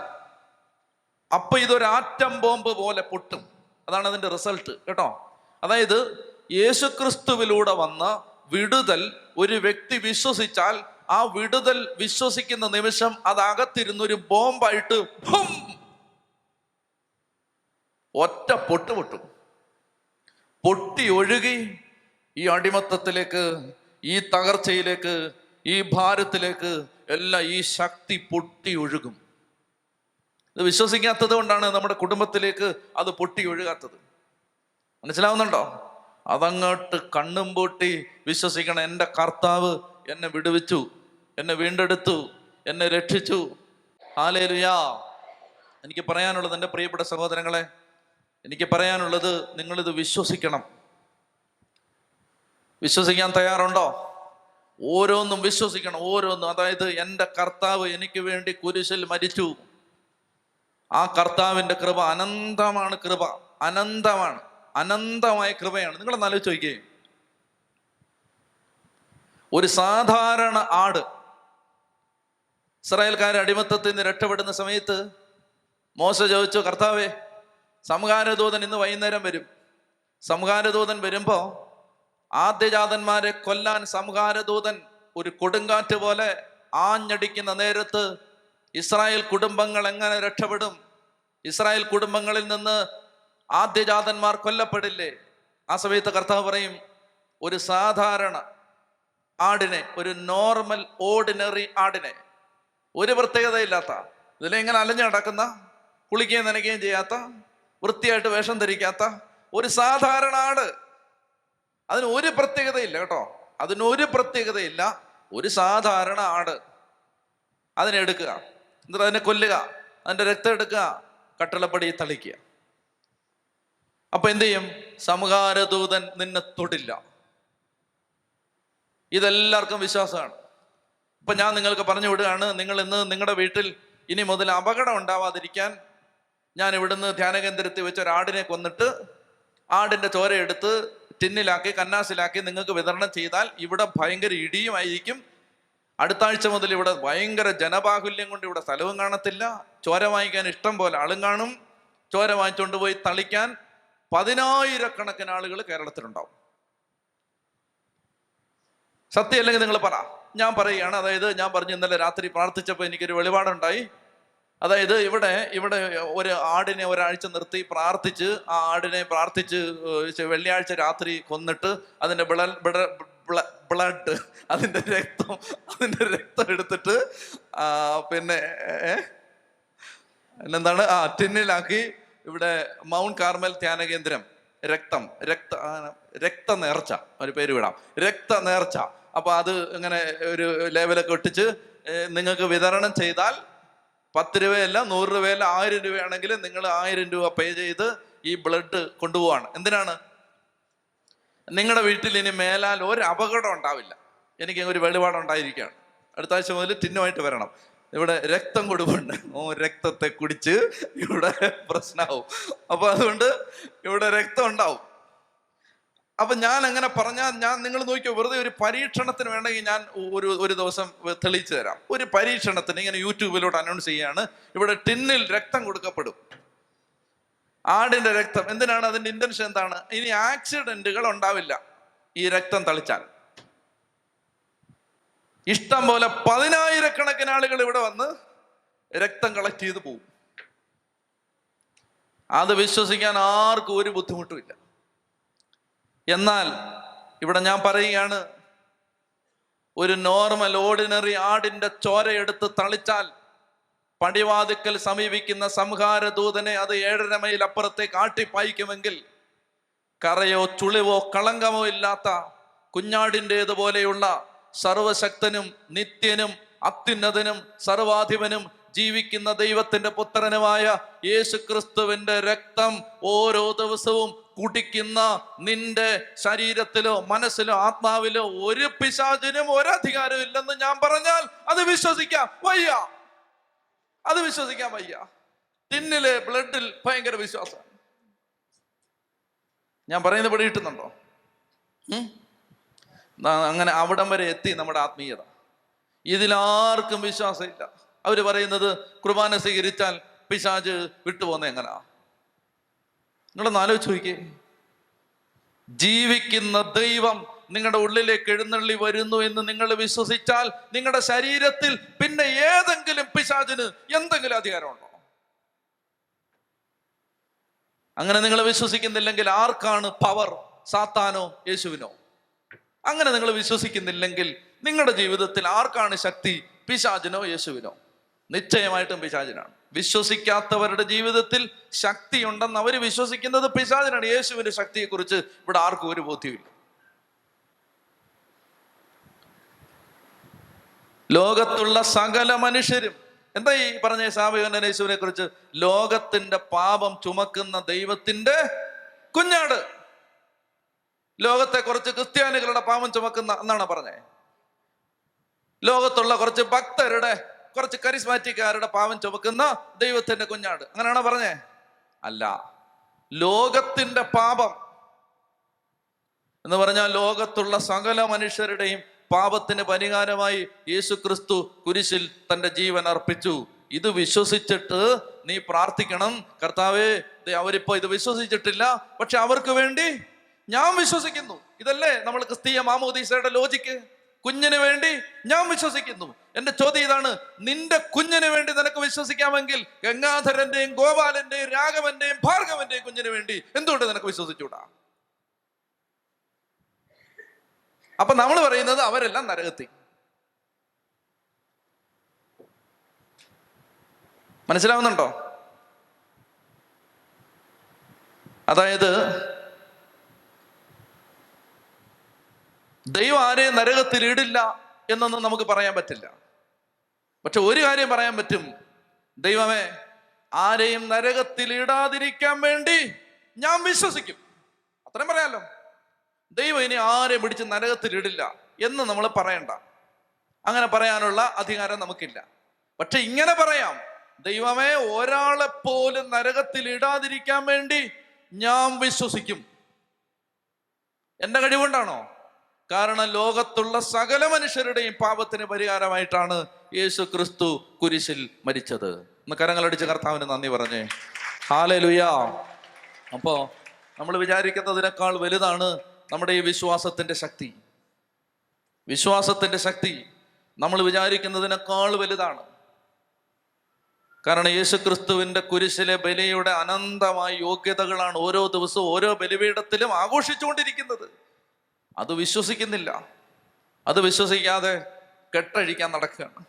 അപ്പൊ ഇതൊരു ആറ്റം ബോംബ് പോലെ പൊട്ടും. അതാണ് അതിന്റെ റിസൾട്ട് കേട്ടോ. അതായത് യേശുക്രിസ്തുവിലൂടെ വന്ന വിടുതൽ ഒരു വ്യക്തി വിശ്വസിച്ചാൽ, ആ വിടുതൽ വിശ്വസിക്കുന്ന നിമിഷം അതകത്തിരുന്നൊരു ബോംബായിട്ട് ഒറ്റ പൊട്ടും. പൊട്ടി ഒഴുകി ഈ അടിമത്തത്തിലേക്ക്, ഈ തകർച്ചയിലേക്ക്, ഈ ഭാരത്തിലേക്ക് എല്ലാം ഈ ശക്തി പൊട്ടി ഒഴുകും. ഇത് വിശ്വസിക്കാത്തത് കൊണ്ടാണ് നമ്മുടെ കുടുംബത്തിലേക്ക് അത് പൊട്ടി ഒഴുകാത്തത്. മനസ്സിലാവുന്നുണ്ടോ? അതങ്ങോട്ട് കണ്ണും പൂട്ടി വിശ്വസിക്കണം. എൻ്റെ കർത്താവ് എന്നെ വിടുവിച്ചു, എന്നെ വീണ്ടെടുത്തു, എന്നെ രക്ഷിച്ചു. ഹല്ലേലൂയാ. എനിക്ക് പറയാനുള്ളത്, എൻ്റെ പ്രിയപ്പെട്ട സഹോദരങ്ങളെ, എനിക്ക് പറയാനുള്ളത്, നിങ്ങളിത് വിശ്വസിക്കണം. വിശ്വസിക്കാൻ തയ്യാറുണ്ടോ? ഓരോന്നും വിശ്വസിക്കണം, ഓരോന്നും. അതായത് എൻ്റെ കർത്താവ് എനിക്ക് വേണ്ടി കുരിശിൽ മരിച്ചു. ആ കർത്താവിൻ്റെ കൃപ അനന്തമാണ്. അനന്തമായ കൃപയാണ്. നിങ്ങളൊന്ന് ആലോചിച്ച് നോക്കിയേ. ഒരു സാധാരണ ആട്, ഇസ്രായേൽക്കാരെ അടിമത്തത്തിൽ നിന്ന് രക്ഷപ്പെടുന്ന സമയത്ത് മോശ ചോദിച്ചു, കർത്താവേ, സംഹാരദൂതൻ ഇന്ന് വൈകുന്നേരം വരും. സംഹാരദൂതൻ വരുമ്പോ ആദ്യജാതന്മാരെ കൊല്ലാൻ സംഹാരദൂതൻ ഒരു കൊടുങ്കാറ്റ് പോലെ ആഞ്ഞടിക്കുന്ന നേരത്ത് ഇസ്രായേൽ കുടുംബങ്ങൾ എങ്ങനെ രക്ഷപ്പെടും? ഇസ്രായേൽ കുടുംബങ്ങളിൽ നിന്ന് ആദ്യജാതന്മാർ കൊല്ലപ്പെടില്ലേ? ആ സമയത്ത് കർത്താവ് പറയും, ഒരു സാധാരണ ആടിനെ, ഒരു നോർമൽ ഓർഡിനറി ആടിനെ, ഒരു പ്രത്യേകതയില്ലാത്ത, ഇതിലെങ്ങനെ അലഞ്ഞു നടക്കുന്ന, കുളിക്കുകയും നനയ്ക്കുകയും ചെയ്യാത്ത, വൃത്തിയായിട്ട് വേഷം ധരിക്കാത്ത ഒരു സാധാരണ ആട്, അതിന് ഒരു പ്രത്യേകതയില്ല കേട്ടോ, അതിനൊരു പ്രത്യേകതയില്ല. ഒരു സാധാരണ ആട്, അതിനെ എടുക്കുക, എന്നിട്ട് അതിനെ കൊല്ലുക, അതിൻ്റെ രക്തം എടുക്കുക, കട്ടിളപ്പടി തളിക്കുക. അപ്പൊ എന്ത് ചെയ്യും? സംഹാരദൂതൻ നിന്നെ തൊടില്ല. ഇതെല്ലാവർക്കും വിശ്വാസമാണ്. ഇപ്പൊ ഞാൻ നിങ്ങൾക്ക് പറഞ്ഞു വിടുകയാണ്, നിങ്ങൾ ഇന്ന് നിങ്ങളുടെ വീട്ടിൽ ഇനി മുതൽ അപകടം ഉണ്ടാവാതിരിക്കാൻ ഞാൻ ഇവിടുന്ന് ധ്യാനകേന്ദ്രത്തിൽ വെച്ച് ഒരാടിനെ കൊന്നിട്ട് ആടിൻ്റെ ചോരയെടുത്ത് ടിന്നിലാക്കി കന്നാസിലാക്കി നിങ്ങൾക്ക് വിതരണം ചെയ്താൽ ഇവിടെ ഭയങ്കര ഇടിയുമായിരിക്കും. അടുത്ത ആഴ്ച മുതൽ ഇവിടെ ഭയങ്കര ജനബാഹുല്യം കൊണ്ട് ഇവിടെ സ്ഥലവും കാണത്തില്ല. ചോര വാങ്ങിക്കാൻ ഇഷ്ടം പോലെ ആളും കാണും. ചോര വാങ്ങിച്ചുകൊണ്ട് പോയി തളിക്കാൻ 10,000-കണക്കിന് ആളുകൾ കേരളത്തിലുണ്ടാവും. സത്യം അല്ലെങ്കിൽ നിങ്ങൾ പറ. ഞാൻ പറയുകയാണ്. അതായത് ഞാൻ പറഞ്ഞു, ഇന്നലെ രാത്രി പ്രാർത്ഥിച്ചപ്പോൾ എനിക്കൊരു വെളിപാടുണ്ടായി. അതായത് ഇവിടെ ഒരു ആടിനെ ഒരാഴ്ച നിർത്തി പ്രാർത്ഥിച്ച്, ആ ആടിനെ പ്രാർത്ഥിച്ച് വെള്ളിയാഴ്ച രാത്രി കൊന്നിട്ട് അതിൻ്റെ ബ്ലഡ് അതിൻ്റെ രക്തം എടുത്തിട്ട് പിന്നെ എന്താണ് ടിന്നിലാക്കി ഇവിടെ മൗണ്ട് കാർമൽ ധ്യാനകേന്ദ്രം രക്തനേർച്ച ഒരു പേര് വിടാം, രക്തനേർച്ച. അപ്പൊ അത് ഇങ്ങനെ ഒരു ലേബലൊക്കെ ഒട്ടിച്ച് നിങ്ങൾക്ക് വിതരണം ചെയ്താൽ 10 രൂപയല്ല 100 രൂപയല്ല 1000 രൂപയാണെങ്കിൽ നിങ്ങൾ 1000 രൂപ പേ ചെയ്ത് ഈ ബ്ലഡ് കൊണ്ടുപോവാണ്. എന്തിനാണ്? നിങ്ങളുടെ വീട്ടിൽ ഇനി മേലാൽ ഒരു അപകടം ഉണ്ടാവില്ല. എനിക്ക് ഒരു വെളിപാടുണ്ടായിരിക്കുകയാണ്. അടുത്ത ആഴ്ച മുതൽ ടിന്നുമായിട്ട് വരണം. ഇവിടെ രക്തം കൊടുപ്പുണ്ട്. രക്തത്തെ കുടിച്ച് ഇവിടെ പ്രശ്നമാവും. അപ്പൊ അതുകൊണ്ട് ഇവിടെ രക്തം ഉണ്ടാവും. അപ്പൊ ഞാൻ അങ്ങനെ പറഞ്ഞാൽ നിങ്ങൾ നോക്കിയോ, വെറുതെ ഒരു പരീക്ഷണത്തിന് വേണമെങ്കിൽ ഞാൻ ഒരു ദിവസം തെളിയിച്ചു തരാം. ഒരു പരീക്ഷണത്തിന് ഇങ്ങനെ യൂട്യൂബിലോട്ട് അനൗൺസ് ചെയ്യാണ്, ഇവിടെ ടിന്നിൽ രക്തം കൊടുക്കപ്പെടും, ആടിന്റെ രക്തം. എന്തിനാണ്? അതിന്റെ ഇന്റൻഷൻ എന്താണ്? ഇനി ആക്സിഡന്റുകൾ ഉണ്ടാവില്ല ഈ രക്തം തളിച്ചാൽ. ഇഷ്ടം പോലെ 10,000-കണക്കിന് ആളുകൾ ഇവിടെ വന്ന് രക്തം കളക്ട് ചെയ്ത് പോകും. അത് വിശ്വസിക്കാൻ ആർക്കും ഒരു ബുദ്ധിമുട്ടുമില്ല. എന്നാൽ ഇവിടെ ഞാൻ പറയുകയാണ്, ഒരു നോർമൽ ഓർഡിനറി ആടിന്റെ ചോരയെടുത്ത് തളിച്ചാൽ പടിവാതിക്കൽ സമീപിക്കുന്ന സംഹാരദൂതനെ അത് 7.5 മൈൽ അപ്പുറത്തേക്ക് ആട്ടിപ്പായിക്കുമെങ്കിൽ കറയോ ചുളിവോ കളങ്കമോ ഇല്ലാത്ത കുഞ്ഞാടിൻ്റെതുപോലെയുള്ള സർവശക്തനും നിത്യനും അത്യുന്നതനും സർവാധിപനും ജീവിക്കുന്ന ദൈവത്തിന്റെ പുത്രനുമായ യേശു ക്രിസ്തുവിന്റെ രക്തം ഓരോ ദിവസവും കുടിക്കുന്ന നിന്റെ ശരീരത്തിലോ മനസ്സിലോ ആത്മാവിലോ ഒരു പിശാചിനും ഒരധികാരവും ഇല്ലെന്ന് ഞാൻ പറഞ്ഞാൽ അത് വിശ്വസിക്കാം വയ്യ. അത് വിശ്വസിക്കാൻ വയ്യ. ടിന്നിലെ ബ്ലഡിൽ ഭയങ്കര വിശ്വാസം. ഞാൻ പറയുന്നത് പിടി കിട്ടുന്നുണ്ടോ? അങ്ങനെ അവിടം വരെ എത്തി നമ്മുടെ ആത്മീയത. ഇതിലാർക്കും വിശ്വാസമില്ല. അവര് പറയുന്നത് കുർബാന സ്വീകരിച്ചാൽ പിശാച് വിട്ടുപോകുന്നത് എങ്ങനാ? നിങ്ങളൊന്ന് ആലോചിച്ച് നോക്കിയേ. ജീവിക്കുന്ന ദൈവം നിങ്ങളുടെ ഉള്ളിലേക്ക് എഴുന്നള്ളി വരുന്നു എന്ന് നിങ്ങൾ വിശ്വസിച്ചാൽ നിങ്ങളുടെ ശരീരത്തിൽ പിന്നെ ഏതെങ്കിലും പിശാചിന് എന്തെങ്കിലും അധികാരമുണ്ടോ? അങ്ങനെ നിങ്ങൾ വിശ്വസിക്കുന്നില്ലെങ്കിൽ ആർക്കാണ് പവർ? സാത്താനോ യേശുവിനോ? അങ്ങനെ നിങ്ങൾ വിശ്വസിക്കുന്നില്ലെങ്കിൽ നിങ്ങളുടെ ജീവിതത്തിൽ ആർക്കാണ് ശക്തി? പിശാചിനോ യേശുവിനോ? നിശ്ചയമായിട്ടും പിശാചിനാണ്. വിശ്വസിക്കാത്തവരുടെ ജീവിതത്തിൽ ശക്തി ഉണ്ടെന്ന് അവർ വിശ്വസിക്കുന്നത് പിശാചിനാണ്. യേശുവിന്റെ ശക്തിയെക്കുറിച്ച് ഇവിടെ ആർക്കും ഒരു ബോധ്യമില്ല. ലോകത്തുള്ള സകല മനുഷ്യരും എന്താ ഈ പറഞ്ഞ സാബയോനൻ യേശുവിനെ കുറിച്ച്? ലോകത്തിന്റെ പാപം ചുമക്കുന്ന ദൈവത്തിന്റെ കുഞ്ഞാട്. ലോകത്തെ കുറച്ച് ക്രിസ്ത്യാനികളുടെ പാപം ചുമക്കുന്ന എന്നാണ് പറഞ്ഞേ. ലോകത്തുള്ള കുറച്ച് ഭക്തരുടെ, കുറച്ച് കരിസ്മാറ്റിക്കാരുടെ പാപം ചുമക്കുന്ന ദൈവത്തിന്റെ കുഞ്ഞാട്, അങ്ങനെയാണോ പറഞ്ഞേ? അല്ല. ലോകത്തിന്റെ പാപം എന്ന് പറഞ്ഞാൽ ലോകത്തുള്ള സകല മനുഷ്യരുടെയും പാപത്തിന് പരിഹാരമായി യേശു ക്രിസ്തു കുരിശിൽ തന്റെ ജീവൻ അർപ്പിച്ചു. ഇത് വിശ്വസിച്ചിട്ട് നീ പ്രാർത്ഥിക്കണം, കർത്താവേ അവരിപ്പോ ഇത് വിശ്വസിച്ചിട്ടില്ല, പക്ഷെ അവർക്ക് വേണ്ടി ഞാൻ വിശ്വസിക്കുന്നു. ഇതല്ലേ നമ്മൾ ക്രിസ്തീയ മാമോദീസയുടെ ലോജിക്ക്. കുഞ്ഞിന് വേണ്ടി ഞാൻ വിശ്വസിക്കുന്നു. എന്റെ ചോദ്യം ഇതാണ്, നിന്റെ കുഞ്ഞിന് വേണ്ടി നിനക്ക് വിശ്വസിക്കാമെങ്കിൽ ഗംഗാധരന്റെയും ഗോപാലന്റെയും രാഘവന്റെയും ഭാർഗവന്റെയും കുഞ്ഞിന് വേണ്ടി എന്തുകൊണ്ട് നിനക്ക് വിശ്വസിച്ചൂടാ? അപ്പൊ നമ്മൾ പറയുന്നത് അവരെല്ലാം നരകത്തിൽ. മനസ്സിലാവുന്നുണ്ടോ? അതായത് ദൈവം ആരെയും നരകത്തിൽ ഇടില്ല എന്നൊന്നും നമുക്ക് പറയാൻ പറ്റില്ല. പക്ഷെ ഒരു കാര്യം പറയാൻ പറ്റും, ദൈവമേ ആരെയും നരകത്തിൽ ഇടാതിരിക്കാൻ വേണ്ടി ഞാൻ വിശ്വസിക്കും. അത്രയും പറയാലോ. ദൈവം ഇനി ആരെയും പിടിച്ച് നരകത്തിൽ ഇടില്ല എന്ന് നമ്മൾ പറയണ്ട. അങ്ങനെ പറയാനുള്ള അധികാരം നമുക്കില്ല. പക്ഷെ ഇങ്ങനെ പറയാം, ദൈവമേ, ഒരാളെ പോലും നരകത്തിൽ ഇടാതിരിക്കാൻ വേണ്ടി ഞാൻ വിശ്വസിക്കും. എന്റെ കഴിവുകൊണ്ടാണോ? കാരണം ലോകത്തുള്ള സകല മനുഷ്യരുടെയും പാപത്തിന് പരിഹാരമായിട്ടാണ് യേശു ക്രിസ്തു കുരിശിൽ മരിച്ചത്. ഒന്ന് കരങ്ങളടിച്ച് കർത്താവിന് നന്ദി പറഞ്ഞേ. ഹല്ലേലൂയാ. അപ്പോ നമ്മൾ വിചാരിക്കുന്നതിനേക്കാൾ വലുതാണ് നമ്മുടെ ഈ വിശ്വാസത്തിന്റെ ശക്തി. വിശ്വാസത്തിന്റെ ശക്തി നമ്മൾ വിചാരിക്കുന്നതിനേക്കാൾ വലുതാണ്. കാരണം യേശു ക്രിസ്തുവിന്റെ കുരിശിലെ ബലിയുടെ അനന്തമായ യോഗ്യതകളാണ് ഓരോ ദിവസവും ഓരോ ബലിപീഠത്തിലും ആഘോഷിച്ചുകൊണ്ടിരിക്കുന്നത്. അത് വിശ്വസിക്കുന്നില്ല. അത് വിശ്വസിക്കാതെ കെട്ടഴിക്കാൻ നടക്കുകയാണ്,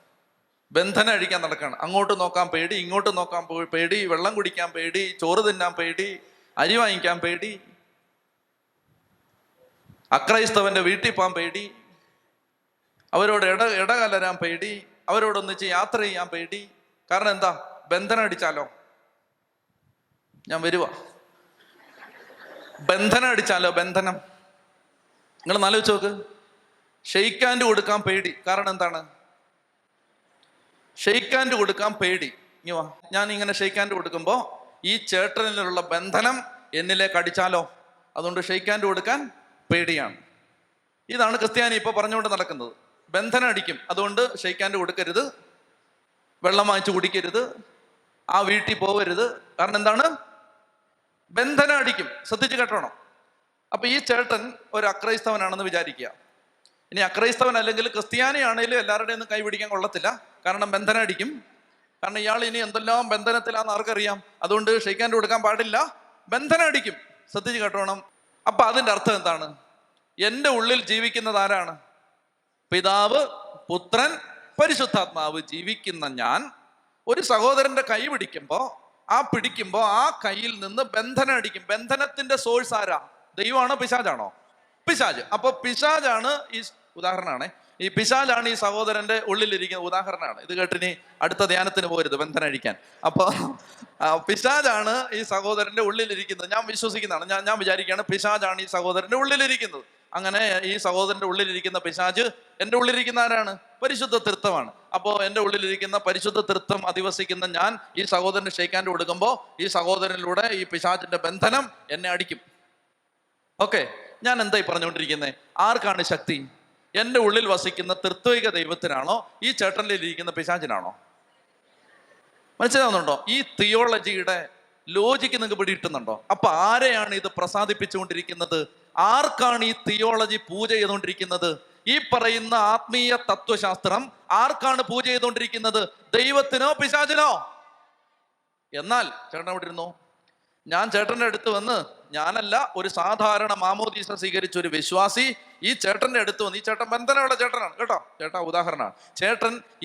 ബന്ധനം അഴിക്കാൻ നടക്കുകയാണ്. അങ്ങോട്ട് നോക്കാൻ പേടി, ഇങ്ങോട്ട് നോക്കാൻ പേടി, വെള്ളം കുടിക്കാൻ പേടി, ചോറ് തിന്നാൻ പേടി, അരി വാങ്ങിക്കാൻ പേടി, അക്രൈസ്തവന്റെ വീട്ടിൽ പോകാൻ പേടി, അവരോട് ഇടകലരാൻ പേടി, അവരോടൊന്നിച്ച് യാത്ര ചെയ്യാൻ പേടി. കാരണം എന്താ? ബന്ധനം അടിച്ചാലോ? ഞാൻ വരുവാ. ബന്ധനം അടിച്ചാലോ? ബന്ധനം. നിങ്ങൾ ആലോചിച്ച് നോക്ക്. ഷെയ്ക്ക് ഹാൻഡ് കൊടുക്കാൻ പേടി. കാരണം എന്താണ്? ഷെയ്ക്ക് ഹാൻഡ് കൊടുക്കാൻ പേടി. ഇനി വാ, ഞാൻ ഇങ്ങനെ ഷെയ്ക്ക് ഹാൻഡ് കൊടുക്കുമ്പോൾ ഈ ചേട്ടനിലുള്ള ബന്ധനം എന്നിലേക്ക് അടിച്ചാലോ? അതുകൊണ്ട് ഷെയ്ക്ക് ഹാൻഡ് കൊടുക്കാൻ പേടിയാണ്. ഇതാണ് ക്രിസ്ത്യാനി ഇപ്പൊ പറഞ്ഞുകൊണ്ട് നടക്കുന്നത്. ബന്ധനം അടിക്കും, അതുകൊണ്ട് ഷെയ്ക്ക് ഹാൻഡ് കൊടുക്കരുത്, വെള്ളം വാങ്ങിച്ചു കുടിക്കരുത്, ആ വീട്ടിൽ പോകരുത്. കാരണം എന്താണ്? ബന്ധനം അടിക്കും. ശ്രദ്ധിച്ച് കേട്ടോണം. അപ്പൊ ഈ ചേട്ടൻ ഒരു അക്രൈസ്തവനാണെന്ന് വിചാരിക്കുക. ഇനി അക്രൈസ്തവൻ അല്ലെങ്കിൽ ക്രിസ്ത്യാനിയാണെങ്കിലും എല്ലാവരുടെയും ഒന്നും കൈപിടിക്കാൻ കൊള്ളത്തില്ല. കാരണം ബന്ധനം അടിക്കും. കാരണം ഇയാൾ ഇനി എന്തെല്ലാം ബന്ധനത്തിലാന്ന് ആർക്കറിയാം. അതുകൊണ്ട് ഷെയ്ക്ക് ഹാൻഡ് കൊടുക്കാൻ പാടില്ല, ബന്ധനം അടിക്കും. ശ്രദ്ധിച്ച് കേട്ടോണം. അപ്പൊ അതിന്റെ അർത്ഥം എന്താണ്? എൻ്റെ ഉള്ളിൽ ജീവിക്കുന്നത് ആരാണ്? പിതാവ്, പുത്രൻ, പരിശുദ്ധാത്മാവ് ജീവിക്കുന്ന ഞാൻ ഒരു സഹോദരന്റെ കൈ പിടിക്കുമ്പോൾ ആ കൈയിൽ നിന്ന് ബന്ധനം അടിക്കും. ബന്ധനത്തിന്റെ സോഴ്സ് ആരാ? ദൈവമാണോ പിശാചാണോ? പിശാച്. അപ്പൊ പിശാചാണ് ഈ ഉദാഹരണമാണ്. ഈ പിശാചാണ് ഈ സഹോദരന്റെ ഉള്ളിലിരിക്കുന്ന ഉദാഹരണമാണ്. ഇത് കേട്ടിനി അടുത്ത ധ്യാനത്തിന് പോകരുത് ബന്ധനം അഴിക്കാൻ. അപ്പൊ പിശാചാണ് ഈ സഹോദരന്റെ ഉള്ളിലിരിക്കുന്നത്. ഞാൻ വിശ്വസിക്കുന്നതാണ്. ഞാൻ വിചാരിക്കുകയാണ് പിശാചാണ് ഈ സഹോദരന്റെ ഉള്ളിലിരിക്കുന്നത്. അങ്ങനെ ഈ സഹോദരന്റെ ഉള്ളിലിരിക്കുന്ന പിശാച് എൻ്റെ ഉള്ളിലിരിക്കുന്ന ആരാണ്? പരിശുദ്ധ തൃത്വമാണ്. അപ്പോൾ എൻ്റെ ഉള്ളിലിരിക്കുന്ന പരിശുദ്ധ തൃത്വം അധിവസിക്കുന്ന ഞാൻ ഈ സഹോദരന് ഷെയ്ക്ക് ഹാൻഡ് കൊടുക്കുമ്പോൾ ഈ സഹോദരനിലൂടെ ഈ പിശാചിന്റെ ബന്ധനം എന്നെ അടിക്കും. ഓക്കെ, ഞാൻ എന്തായി പറഞ്ഞുകൊണ്ടിരിക്കുന്നത്? ആർക്കാണ് ശക്തി? എൻ്റെ ഉള്ളിൽ വസിക്കുന്ന തൃത്വിക ദൈവത്തിനാണോ ഈ ചേട്ടനിലിരിക്കുന്ന പിശാചിനാണോ? മനസ്സിലാവുന്നുണ്ടോ? ഈ തിയോളജിയുടെ ലോജിക്ക് നിങ്ങൾക്ക് പിടിയിട്ടുന്നുണ്ടോ? അപ്പൊ ആരെയാണ് ഇത് പ്രസാദിപ്പിച്ചുകൊണ്ടിരിക്കുന്നത്? ആർക്കാണ് ഈ തിയോളജി പൂജ ചെയ്തുകൊണ്ടിരിക്കുന്നത്? ഈ പറയുന്ന ആത്മീയ തത്വശാസ്ത്രം ആർക്കാണ് പൂജ ചെയ്തുകൊണ്ടിരിക്കുന്നത്? ദൈവത്തിനോ പിശാചിനോ? എന്നാൽ ചേട്ടൻ അവിടെ ഇരുന്നു. ഞാൻ ചേട്ടൻ്റെ അടുത്ത് വന്ന്, ഞാനല്ല, ഒരു സാധാരണ മാമോദീസ സ്വീകരിച്ച ഒരു വിശ്വാസി ഈ ചേട്ടൻ്റെ അടുത്ത് വന്ന്, ഈ ചേട്ടൻ ബന്ധനമുള്ള ചേട്ടനാണ് കേട്ടോ, ചേട്ടാ ഉദാഹരണമാണ്.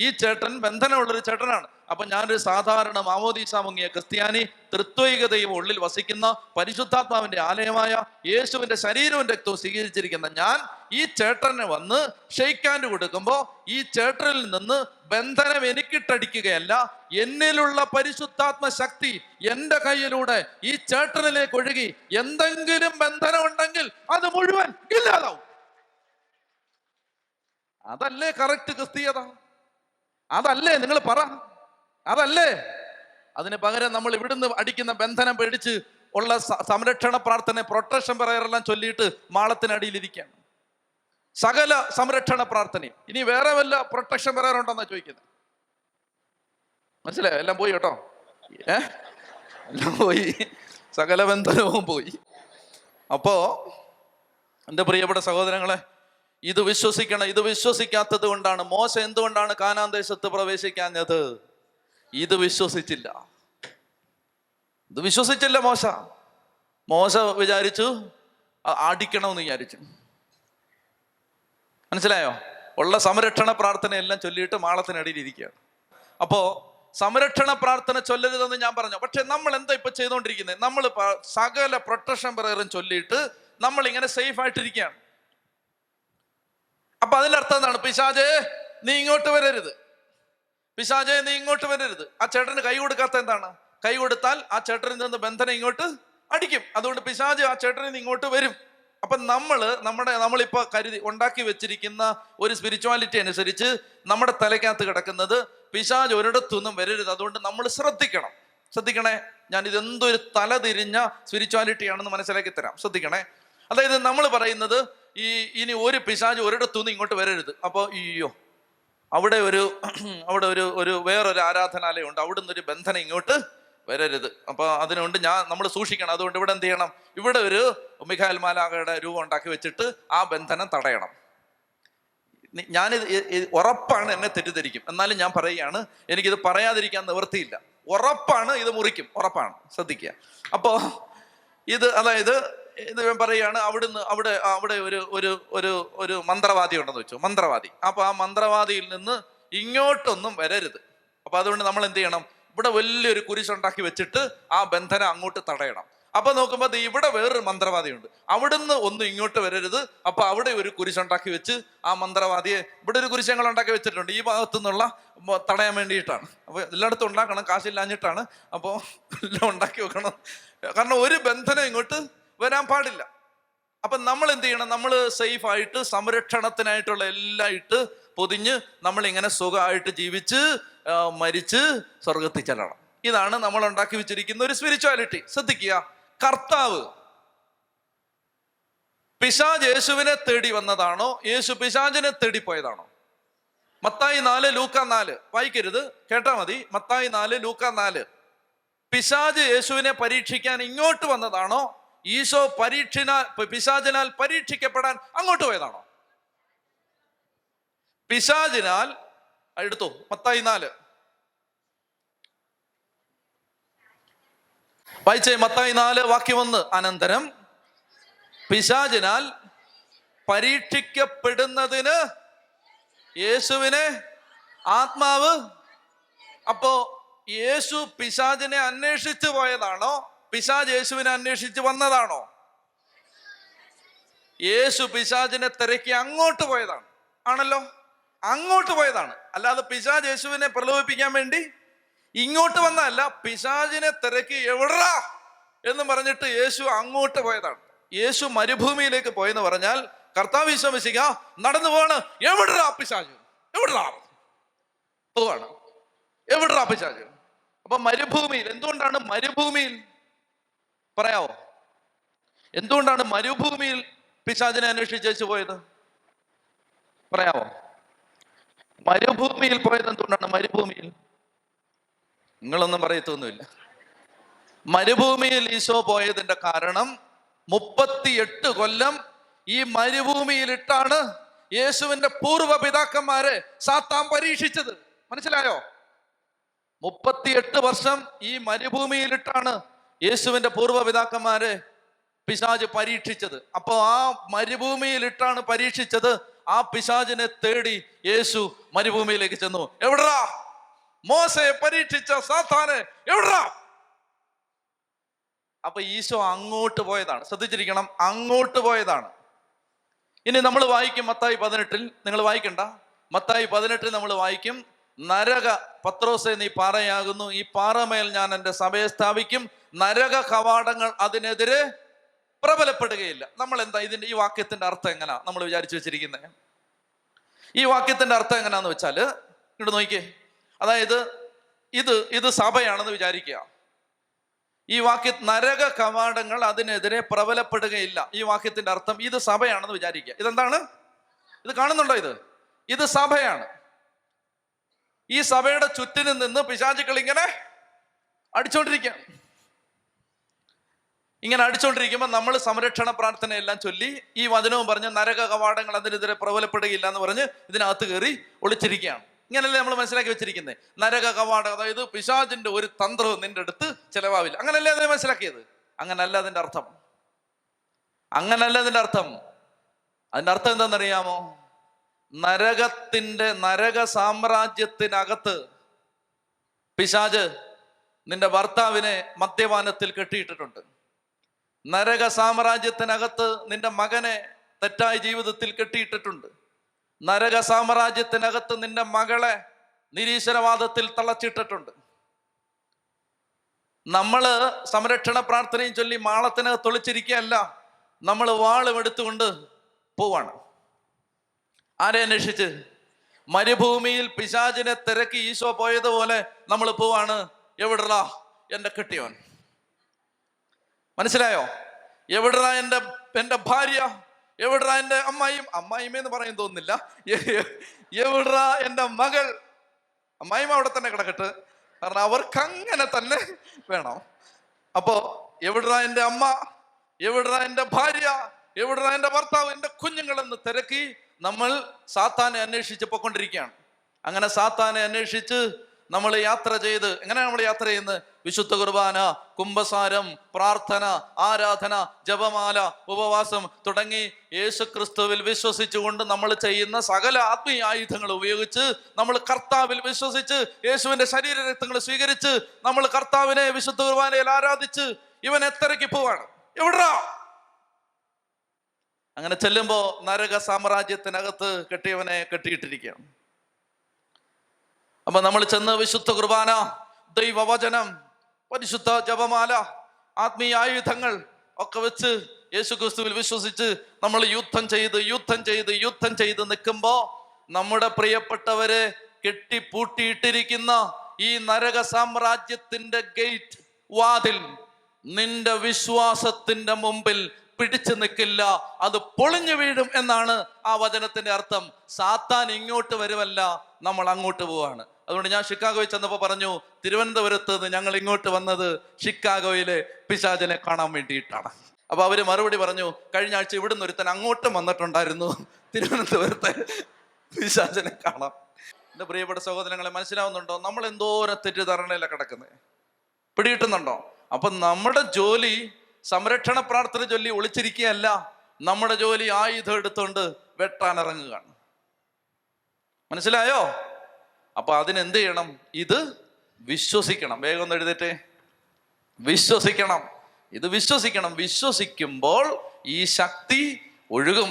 ഈ ചേട്ടൻ ബന്ധനമുള്ളൊരു ചേട്ടനാണ്. അപ്പൊ ഞാനൊരു സാധാരണ മാമോദീസ മുങ്ങിയ ക്രിസ്ത്യാനി, തൃത്വൈകതയും ഉള്ളിൽ വസിക്കുന്ന പരിശുദ്ധാത്മാവിന്റെ ആലയമായ യേശുവിന്റെ ശരീരവും രക്തവും സ്വീകരിച്ചിരിക്കുന്ന ഞാൻ ഈ ചേട്ടനെ വന്ന് ഷെയ്ക്ക് ഹാൻഡ് കൊടുക്കുമ്പോൾ ഈ ചേട്ടനിൽ നിന്ന് ബന്ധനം എനിക്കിട്ടടിക്കുകയല്ല, എന്നിലുള്ള പരിശുദ്ധാത്മ ശക്തി എൻ്റെ കയ്യിലൂടെ ഈ ചേട്ടനിലേക്ക് ഒഴുകി എന്തെങ്കിലും ബന്ധനം ഉണ്ടെങ്കിൽ അത് മുഴുവൻ ഇല്ലാതാവും. അതല്ലേ കറക്റ്റ് ക്രിസ്തീയത? അതല്ലേ? നിങ്ങൾ പറ, അതല്ലേ? അതിന് പകരം നമ്മൾ ഇവിടുന്ന് അടിക്കുന്ന ബന്ധനം പേടിച്ച് ഉള്ള സംരക്ഷണ പ്രാർത്ഥന, പ്രൊട്ടക്ഷൻ പ്രയറെല്ലാം ചൊല്ലിയിട്ട് മാളത്തിനടിയിലിരിക്കുകയാണ്. സകല സംരക്ഷണ പ്രാർത്ഥനയും. ഇനി വേറെ വല്ല പ്രൊട്ടക്ഷൻ പ്രയർ ഉണ്ടോന്നാ ചോദിക്കുന്നത്. മനസ്സിലായോ? എല്ലാം പോയി കേട്ടോ, എല്ലാം പോയി, സകല ബന്ധനവും പോയി. അപ്പോ എൻ്റെ പ്രിയപ്പെട്ട സഹോദരങ്ങളെ, ഇത് വിശ്വസിക്കണം. ഇത് വിശ്വസിക്കാത്തത് കൊണ്ടാണ് മോശ എന്തുകൊണ്ടാണ് കാനാൻ ദേശത്ത് പ്രവേശിക്കാഞ്ഞത്? ഇത് വിശ്വസിച്ചില്ല. ഇത് വിശ്വസിച്ചില്ല മോശ വിചാരിച്ചു അടിക്കണമെന്ന് വിചാരിച്ചു. മനസ്സിലായോ? ഉള്ള സംരക്ഷണ പ്രാർത്ഥന എല്ലാം ചൊല്ലിയിട്ട് മാളത്തിനടിയിൽ ഇരിക്കുകയാണ്. അപ്പോ സംരക്ഷണ പ്രാർത്ഥന ചൊല്ലരുതെന്ന് ഞാൻ പറഞ്ഞു. പക്ഷെ നമ്മൾ എന്താ ഇപ്പൊ ചെയ്തുകൊണ്ടിരിക്കുന്നത്? നമ്മൾ സകല പ്രൊട്ടക്ഷൻ പ്രയറും ചൊല്ലിയിട്ട് നമ്മൾ ഇങ്ങനെ സേഫ് ആയിട്ടിരിക്കുകയാണ്. അപ്പൊ അതിന്റെ അർത്ഥം എന്താണ്? പിശാചേ നീ ഇങ്ങോട്ട് വരരുത്, പിശാചേ നീ ഇങ്ങോട്ട് വരരുത്. ആ ചേട്ടന് കൈ കൊടുക്കാത്ത എന്താണ്? കൈ കൊടുത്താൽ ആ ചേട്ടനിൽ നിന്ന് ബന്ധനം ഇങ്ങോട്ട് അടിക്കും. അതുകൊണ്ട് പിശാച് ആ ചേട്ടനിൽ നിന്ന് ഇങ്ങോട്ട് വരും. അപ്പൊ നമ്മളിപ്പോ ഉണ്ടാക്കി വെച്ചിരിക്കുന്ന ഒരു സ്പിരിച്വാലിറ്റി അനുസരിച്ച് നമ്മുടെ തലയ്ക്കകത്ത് കിടക്കുന്നത് പിശാച് ഒരിടത്തുനിന്നും വരരുത്. അതുകൊണ്ട് നമ്മൾ ശ്രദ്ധിക്കണേ. ഞാൻ ഇതെന്തൊരു തലതിരിഞ്ഞ സ്പിരിച്വാലിറ്റിയാണെന്ന് മനസ്സിലാക്കി തരാം. ശ്രദ്ധിക്കണേ. അതായത് നമ്മൾ പറയുന്നത് ഇനി ഒരു പിശാച് ഒരിടത്തുനിന്ന് ഇങ്ങോട്ട് വരരുത്. അപ്പോൾ അവിടെ ഒരു വേറൊരു ആരാധനാലയമുണ്ട്, അവിടുന്ന് ഒരു ബന്ധനം ഇങ്ങോട്ട് വരരുത്. അപ്പൊ അതിനുകൊണ്ട് നമ്മൾ സൂക്ഷിക്കണം. അതുകൊണ്ട് ഇവിടെ എന്ത് ചെയ്യണം? ഇവിടെ ഒരു മിഖായേൽ മാലാഖയുടെ രൂപം ഉണ്ടാക്കി വെച്ചിട്ട് ആ ബന്ധനം തടയണം. ഞാനിത് ഉറപ്പാണ് എന്നെ തെറ്റിദ്ധരിക്കും, എന്നാലും ഞാൻ പറയുകയാണ്, എനിക്കിത് പറയാതിരിക്കാൻ നിവൃത്തിയില്ല. ഉറപ്പാണ് ഇത് മുറിക്കും, ഉറപ്പാണ്. ശ്രദ്ധിക്കുക. അപ്പോ അതായത് ഇത് പറയുകയാണ്, അവിടെ ഒരു മന്ത്രവാദി ഉണ്ടെന്ന് വെച്ചു, മന്ത്രവാദി. അപ്പൊ ആ മന്ത്രവാദിയിൽ നിന്ന് ഇങ്ങോട്ടൊന്നും വരരുത്. അപ്പൊ അതുകൊണ്ട് നമ്മൾ എന്ത് ചെയ്യണം? ഇവിടെ വലിയൊരു കുരിശുണ്ടാക്കി വെച്ചിട്ട് ആ ബന്ധനം അങ്ങോട്ട് തടയണം. അപ്പൊ നോക്കുമ്പോൾ ഇവിടെ വേറൊരു മന്ത്രവാദിയുണ്ട്, അവിടുന്ന് ഒന്നും ഇങ്ങോട്ട് വരരുത്. അപ്പൊ അവിടെ ഒരു കുരിശുണ്ടാക്കി വെച്ച് ആ മന്ത്രവാദിയെ, ഇവിടെ ഒരു കുരിശ് ഞങ്ങൾ ഉണ്ടാക്കി വെച്ചിട്ടുണ്ട് ഈ ഭാഗത്തു നിന്നുള്ള തടയാൻ വേണ്ടിയിട്ടാണ്. അപ്പൊ എല്ലായിടത്തും ഉണ്ടാക്കണം, കാശില്ലാഞ്ഞിട്ടാണ്. അപ്പോൾ എല്ലാം ഉണ്ടാക്കി വെക്കണം, കാരണം ഒരു ബന്ധനം ഇങ്ങോട്ട് വരാൻ പാടില്ല. അപ്പൊ നമ്മൾ എന്ത് ചെയ്യണം? നമ്മൾ സേഫ് ആയിട്ട് സംരക്ഷണത്തിനായിട്ടുള്ള എല്ലാം ഇട്ട് പൊതിഞ്ഞ് നമ്മളിങ്ങനെ സുഖമായിട്ട് ജീവിച്ച് മരിച്ച് സ്വർഗത്തിൽ ചെല്ലണം. ഇതാണ് നമ്മൾ ഉണ്ടാക്കി വെച്ചിരിക്കുന്ന ഒരു സ്പിരിച്വാലിറ്റി. ശ്രദ്ധിക്കുക. കർത്താവ് പിശാച് യേശുവിനെ തേടി വന്നതാണോ, യേശു പിശാചിനെ തേടി പോയതാണോ? മത്തായി 4 ലൂക്ക 4 വായിക്കരുത്, കേട്ടാ മതി. മത്തായി 4 ലൂക്ക 4. പിശാച് യേശുവിനെ പരീക്ഷിക്കാൻ ഇങ്ങോട്ട് വന്നതാണോ, ഈശോ പിശാചിനാൽ പരീക്ഷിക്കപ്പെടാൻ അങ്ങോട്ട് പോയതാണോ? പിശാചിനാൽ എടുത്തു. മത്തായി 4 വായിച്ചേ. മത്തായി 4 വാക്യം 1. അനന്തരം പിശാചിനാൽ പരീക്ഷിക്കപ്പെടുന്നതിന് യേശുവിനെ ആത്മാവ്. അപ്പോ യേശു പിശാചിനെ അന്വേഷിച്ചു പോയതാണോ, പിശാച് യേശുവിനെ അന്വേഷിച്ച് വന്നതാണോ? യേശു പിശാചിനെ തിരക്കി അങ്ങോട്ട് പോയതാണ്. ആണല്ലോ, അങ്ങോട്ട് പോയതാണ്. അല്ലാതെ പിശാച് യേശുവിനെ പ്രലോഭിപ്പിക്കാൻ വേണ്ടി ഇങ്ങോട്ട് വന്നതല്ല. പിശാചിനെ തിരക്കി എവിടാ എന്ന് പറഞ്ഞിട്ട് യേശു അങ്ങോട്ട് പോയതാണ്. യേശു മരുഭൂമിയിലേക്ക് പോയെന്ന് പറഞ്ഞാൽ കർത്താവ് ഈശോ മിശിഹാ നടന്നു പോവാണ്. എവിടാ പിശാച്, എവിടാ പോവാണ്, എവിടാ പിശാച്? അപ്പൊ മരുഭൂമിയിൽ. എന്തുകൊണ്ടാണ് മരുഭൂമിയിൽ? പറയാവോ? എന്തുകൊണ്ടാണ് മരുഭൂമിയിൽ പിശാചിനെ അന്വേഷിച്ച് യേശു പോയത്? പറയാവോ? മരുഭൂമിയിൽ പോയത് എന്തുകൊണ്ടാണ്? മരുഭൂമിയിൽ നിങ്ങളൊന്നും പറയത്തൊന്നുമില്ല. മരുഭൂമിയിൽ ഈശോ പോയതിന്റെ കാരണം 38 കൊല്ലം ഈ മരുഭൂമിയിലിട്ടാണ് യേശുവിന്റെ പൂർവ്വ പിതാക്കന്മാരെ സാത്താൻ പരീക്ഷിച്ചത്. മനസ്സിലായോ? 38 വർഷം ഈ മരുഭൂമിയിലിട്ടാണ് യേശുവിന്റെ പൂർവ്വ പിതാക്കന്മാരെ പിശാച് പരീക്ഷിച്ചത്. അപ്പൊ ആ മരുഭൂമിയിലിട്ടാണ് പരീക്ഷിച്ചത്. ആ പിശാചിനെ തേടി യേശു മരുഭൂമിയിലേക്ക് ചെന്നു. എവിടാ? മോശയെ പരീക്ഷിച്ച സാത്താനെ എവിടാ? അപ്പൊ ഈശോ അങ്ങോട്ട് പോയതാണ്. ശ്രദ്ധിച്ചിരിക്കണം, അങ്ങോട്ട് പോയതാണ്. ഇനി നമ്മൾ വായിക്കും മത്തായി 18. നിങ്ങൾ വായിക്കണ്ട. മത്തായി 18 നമ്മൾ വായിക്കും, നരക പത്രോസേ നീ പാറയാകുന്നു, ഈ പാറമേൽ ഞാൻ എൻ്റെ സഭയെ സ്ഥാപിക്കും, നരക കവാടങ്ങൾ അതിനെതിരെ പ്രബലപ്പെടുകയില്ല. നമ്മൾ എന്താ ഈ വാക്യത്തിന്റെ അർത്ഥം എങ്ങനെയാ നമ്മൾ വിചാരിച്ചു വെച്ചിരിക്കുന്നത്? ഈ വാക്യത്തിന്റെ അർത്ഥം എങ്ങനെയാന്ന് വെച്ചാൽ ഇങ്ങോട്ട് നോക്കിക്കേ. അതായത് ഇത് സഭയാണെന്ന് വിചാരിക്കുക. ഈ നരക കവാടങ്ങൾ അതിനെതിരെ പ്രബലപ്പെടുകയില്ല. ഈ വാക്യത്തിന്റെ അർത്ഥം ഇത് സഭയാണെന്ന് വിചാരിക്കുക. ഇതെന്താണ്? ഇത് കാണുന്നുണ്ടോ? ഇത് സഭയാണ്. ഈ സഭയുടെ ചുറ്റിനും നിന്ന് പിശാചുക്കൾ ഇങ്ങനെ അടിച്ചോണ്ടിരിക്കുക. ഇങ്ങനെ അടിച്ചോണ്ടിരിക്കുമ്പോൾ നമ്മൾ സംരക്ഷണ പ്രാർത്ഥനയെല്ലാം ചൊല്ലി ഈ വചനവും പറഞ്ഞ് നരക കവാടങ്ങൾ അതിനെതിരെ പ്രബലപ്പെടുകയില്ല എന്ന് പറഞ്ഞ് ഇതിനകത്ത് കയറി ഒളിച്ചിരിക്കുകയാണ്. ഇങ്ങനല്ലേ നമ്മൾ മനസ്സിലാക്കി വെച്ചിരിക്കുന്നത്? നരക കവാടം, അതായത് പിശാചിന്റെ ഒരു തന്ത്രവും നിന്റെ അടുത്ത് ചെലവാവില്ല. അങ്ങനല്ലേ അതിനെ മനസ്സിലാക്കിയത്? അങ്ങനല്ല അതിന്റെ അർത്ഥം. അങ്ങനല്ല അതിന്റെ അർത്ഥം. അതിന്റെ അർത്ഥം എന്താണെന്നറിയാമോ? നരക സാമ്രാജ്യത്തിനകത്ത് പിശാച് നിന്റെ ഭർത്താവിനെ മദ്യപാനത്തിൽ കെട്ടിയിട്ടിട്ടുണ്ട്. നരക സാമ്രാജ്യത്തിനകത്ത് നിന്റെ മകനെ തെറ്റായ ജീവിതത്തിൽ കെട്ടിയിട്ടിട്ടുണ്ട്. നരക സാമ്രാജ്യത്തിനകത്ത് നിന്റെ മകളെ നിരീശ്വരവാദത്തിൽ തളച്ചിട്ടിട്ടുണ്ട്. നമ്മള് സംരക്ഷണ പ്രാർത്ഥനയും ചൊല്ലി മാളത്തിനകത്ത് ഒളിച്ചിരിക്കുകയല്ല, നമ്മൾ വാളും എടുത്തുകൊണ്ട് പോവാണ്. ആരെ അന്വേഷിച്ച്? മരുഭൂമിയിൽ പിശാചിനെ തിരക്കി ഈശോ പോയതുപോലെ നമ്മൾ പോവാണ്. എവിടെടാ എൻ്റെ കെട്ടിയോൻ? മനസ്സിലായോ? എവിടെടാ എൻ്റെ ഭാര്യ? എവിടെടാ എൻ്റെ അമ്മായിമ്മയെന്ന് പറയാൻ തോന്നുന്നില്ല. എവിടെടാ എൻ്റെ മകൾ? അമ്മായിമ്മ അവിടെ തന്നെ കിടക്കട്ടെ, കാരണം അവർക്ക് അങ്ങനെ തന്നെ വേണം. അപ്പോ എവിടെടാ എൻ്റെ അമ്മ? എവിടെടാ എൻ്റെ ഭാര്യ? എവിടെടാ എൻ്റെ ഭർത്താവ്? എൻ്റെ കുഞ്ഞുങ്ങളെന്ന് തിരക്കി നമ്മൾ സാത്താനെ അന്വേഷിച്ച് പൊക്കൊണ്ടിരിക്കുകയാണ്. അങ്ങനെ സാത്താനെ അന്വേഷിച്ച് നമ്മൾ യാത്ര ചെയ്ത്, എങ്ങനെയാണ് നമ്മൾ യാത്ര ചെയ്യുന്നത്? വിശുദ്ധ കുർബാന, കുംഭസാരം, പ്രാർത്ഥന, ആരാധന, ജപമാല, ഉപവാസം തുടങ്ങി യേശുക്രിസ്തുവിൽ വിശ്വസിച്ചുകൊണ്ട് നമ്മൾ ചെയ്യുന്ന സകല ആത്മീയ ആയുധങ്ങൾ ഉപയോഗിച്ച് നമ്മൾ കർത്താവിൽ വിശ്വസിച്ച് യേശുവിന്റെ ശരീര രക്തങ്ങൾ സ്വീകരിച്ച് നമ്മൾ കർത്താവിനെ വിശുദ്ധ കുർബാനയിൽ ആരാധിച്ച് ഇവൻ എത്രയ്ക്ക് പോവാണ്. എവിടാ? അങ്ങനെ ചെല്ലുമ്പോ നരക സാമ്രാജ്യത്തിനകത്ത് കെട്ടിയവനെ കെട്ടിയിട്ടിരിക്കുകയാണ്. അപ്പൊ നമ്മൾ ചെന്ന് വിശുദ്ധ കുർബാന, ദൈവവചനം, പരിശുദ്ധ ജപമാല, ആത്മീയ ആയുധങ്ങൾ ഒക്കെ വെച്ച് യേശുക്രിസ്തുവിൽ വിശ്വസിച്ച് നമ്മൾ യുദ്ധം ചെയ്ത് നിൽക്കുമ്പോ നമ്മുടെ പ്രിയപ്പെട്ടവരെ കെട്ടിപ്പൂട്ടിയിട്ടിരിക്കുന്ന ഈ നരക സാമ്രാജ്യത്തിന്റെ ഗേറ്റ്, വാതിൽ നിന്റെ വിശ്വാസത്തിന്റെ മുമ്പിൽ പിടിച്ചു നിൽക്കില്ല, അത് പൊളിഞ്ഞു വീഴും എന്നാണ് ആ വചനത്തിന്റെ അർത്ഥം. സാത്താൻ ഇങ്ങോട്ട് വരുമല്ല, നമ്മൾ അങ്ങോട്ട് പോവാണ്. അതുകൊണ്ട് ഞാൻ ഷിക്കാഗോയിൽ ചെന്നപ്പോൾ പറഞ്ഞു, തിരുവനന്തപുരത്ത് നിന്ന് ഞങ്ങൾ ഇങ്ങോട്ട് വന്നത് ഷിക്കാഗോയിലെ പിശാചിനെ കാണാൻ വേണ്ടിയിട്ടാണ്. അപ്പൊ അവര് മറുപടി പറഞ്ഞു, കഴിഞ്ഞ ആഴ്ച ഇവിടുന്ന് ഒരുത്തൻ അങ്ങോട്ടും വന്നിട്ടുണ്ടായിരുന്നു, തിരുവനന്തപുരത്തെ പിശാചിനെ കാണാം. എന്റെ പ്രിയപ്പെട്ട സഹോദരങ്ങളെ, മനസ്സിലാവുന്നുണ്ടോ? നമ്മൾ എന്തോരം തെറ്റിദ്ധാരണയിലാണ് കിടക്കുന്നത്? പിടികിട്ടുന്നുണ്ടോ? അപ്പൊ നമ്മുടെ ജോലി സംരക്ഷണ പ്രാർത്ഥന ചൊല്ലി ഒളിച്ചിരിക്കുകയല്ല, നമ്മുടെ ജോലി ആയുധം എടുത്തുകൊണ്ട് വെട്ടാനിറങ്ങുകയാണ്. മനസ്സിലായോ? അപ്പൊ അതിനെന്ത് ചെയ്യണം? ഇത് വിശ്വസിക്കണം. വേഗം ഒന്ന് എഴുതട്ടെ. വിശ്വസിക്കണം. ഇത് വിശ്വസിക്കണം. വിശ്വസിക്കുമ്പോൾ ഈ ശക്തി ഒഴുകും.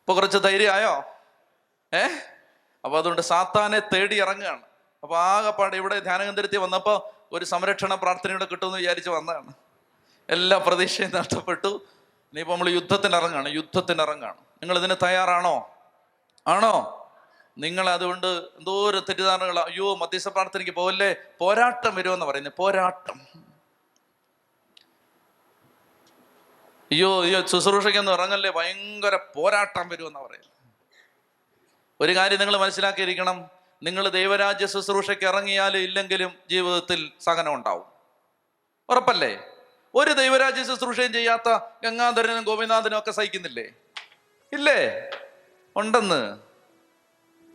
ഇപ്പൊ കുറച്ച് ധൈര്യമായോ? അപ്പൊ അതുകൊണ്ട് സാത്താനെ തേടി ഇറങ്ങുകയാണ്. അപ്പൊ ആകെപ്പാട് ഇവിടെ ധ്യാനകേന്ദ്രത്തിൽ വന്നപ്പോ ഒരു സംരക്ഷണ പ്രാർത്ഥനയോടെ കിട്ടുമെന്ന് വിചാരിച്ച് വന്നതാണ്. എല്ലാ പ്രതീക്ഷയും നഷ്ടപ്പെട്ടു. ഇനിയിപ്പോ നമ്മൾ യുദ്ധത്തിന് ഇറങ്ങാണ്. നിങ്ങൾ ഇതിന് തയ്യാറാണോ? ആണോ? നിങ്ങൾ അതുകൊണ്ട് എന്തോരം തെറ്റിദ്ധാരണകൾ. അയ്യോ, മധ്യസ്ഥ പ്രാർത്ഥനയ്ക്ക് പോവല്ലേ, പോരാട്ടം വരുമെന്ന് പറയുന്നത്. പോരാട്ടം. അയ്യോ ശുശ്രൂഷയ്ക്കൊന്നും ഇറങ്ങല്ലേ, ഭയങ്കര പോരാട്ടം വരുമെന്ന് പറയുന്നത്. ഒരു കാര്യം നിങ്ങൾ മനസ്സിലാക്കിയിരിക്കണം, നിങ്ങൾ ദൈവരാജ്യ ശുശ്രൂഷയ്ക്ക് ഇറങ്ങിയാലും ഇല്ലെങ്കിലും ജീവിതത്തിൽ സഹനം ഉണ്ടാവും. ഉറപ്പല്ലേ? ഒരു ദൈവരാജ്യ ശുശ്രൂഷയും ചെയ്യാത്ത ഗംഗാധരനും ഗോപിനാഥനും ഒക്കെ സഹിക്കുന്നില്ലേ? ഇല്ലേ? ഉണ്ടെന്ന്.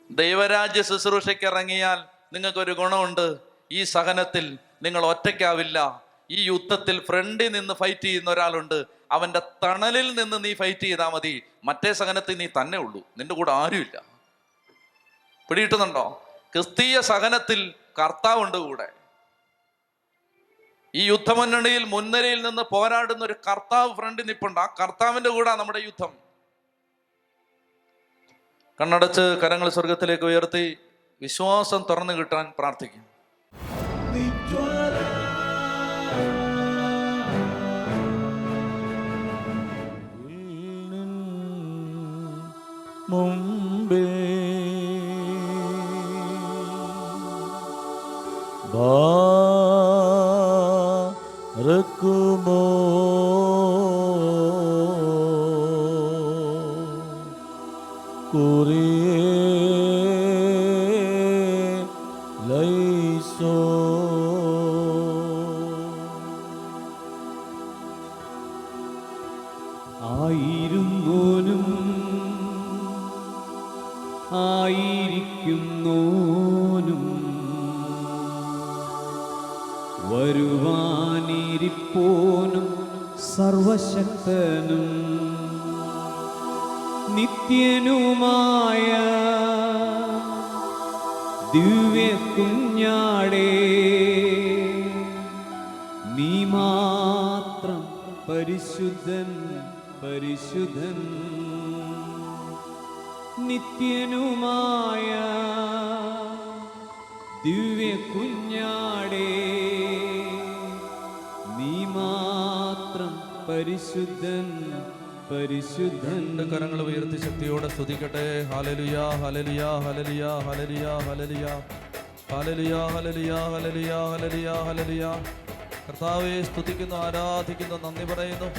ദൈവരാജ്യ ശുശ്രൂഷയ്ക്ക് ഇറങ്ങിയാൽ നിങ്ങൾക്കൊരു ഗുണമുണ്ട്. ഈ സഹനത്തിൽ നിങ്ങൾ ഒറ്റയ്ക്കാവില്ല. ഈ യുദ്ധത്തിൽ ഫ്രണ്ടിൽ നിന്ന് ഫൈറ്റ് ചെയ്യുന്ന ഒരാളുണ്ട്. അവന്റെ തണലിൽ നിന്ന് നീ ഫൈറ്റ് ചെയ്താൽ മതി. മറ്റേ സഹനത്തിൽ നീ തന്നെ ഉള്ളൂ, നിന്റെ കൂടെ ആരുമില്ല. പിടികിട്ടുന്നുണ്ടോ? ക്രിസ്തീയ സഹനത്തിൽ കർത്താവുണ്ട് കൂടെ. ഈ യുദ്ധമുന്നണിയിൽ മുൻനിരയിൽ നിന്ന് പോരാടുന്ന ഒരു കർത്താവ് ഫ്രണ്ടിൽ നിൽപ്പുണ്ട്. ആ കർത്താവിന്റെ കൂടെ നമ്മുടെ യുദ്ധം. കണ്ണടച്ച് കരങ്ങൾ സ്വർഗത്തിലേക്ക് ഉയർത്തി വിശ്വാസം തുറന്നു കിട്ടാൻ പ്രാർത്ഥിക്കും. മുമ്പേ ബാറക്കുമോ ലൈസോ ആയിരുന്നോനും ആയിരിക്കുന്നോനും വരുവാനിരിപ്പോനും സർവശക്തനും നിത്യനുമായ ദിവ്യ കുഞ്ഞാടേ, നീ മാത്രം പരിശുദ്ധൻ പരിശുദ്ധൻ. നിത്യനുമായ ദിവ്യ കുഞ്ഞാടേ, നീ മാത്രം പരിശുദ്ധൻ പരിശുദ്ധൻ. രണ്ട് കരങ്ങൾ ഉയർത്തി ശക്തിയോടെ സ്തുതിക്കട്ടെ. ഹല്ലേലൂയ ഹല്ലേലൂയ ഹല്ലേലൂയ ഹല്ലേലൂയ ഹല്ലേലൂയ ഹല്ലേലൂയ ഹല്ലേലൂയ ഹല്ലേലൂയ ഹല്ലേലൂയ ഹല്ലേലൂയ. കർത്താവെ സ്തുതിക്കുന്നു, ആരാധിക്കുന്നു, നന്ദി പറയുന്നു.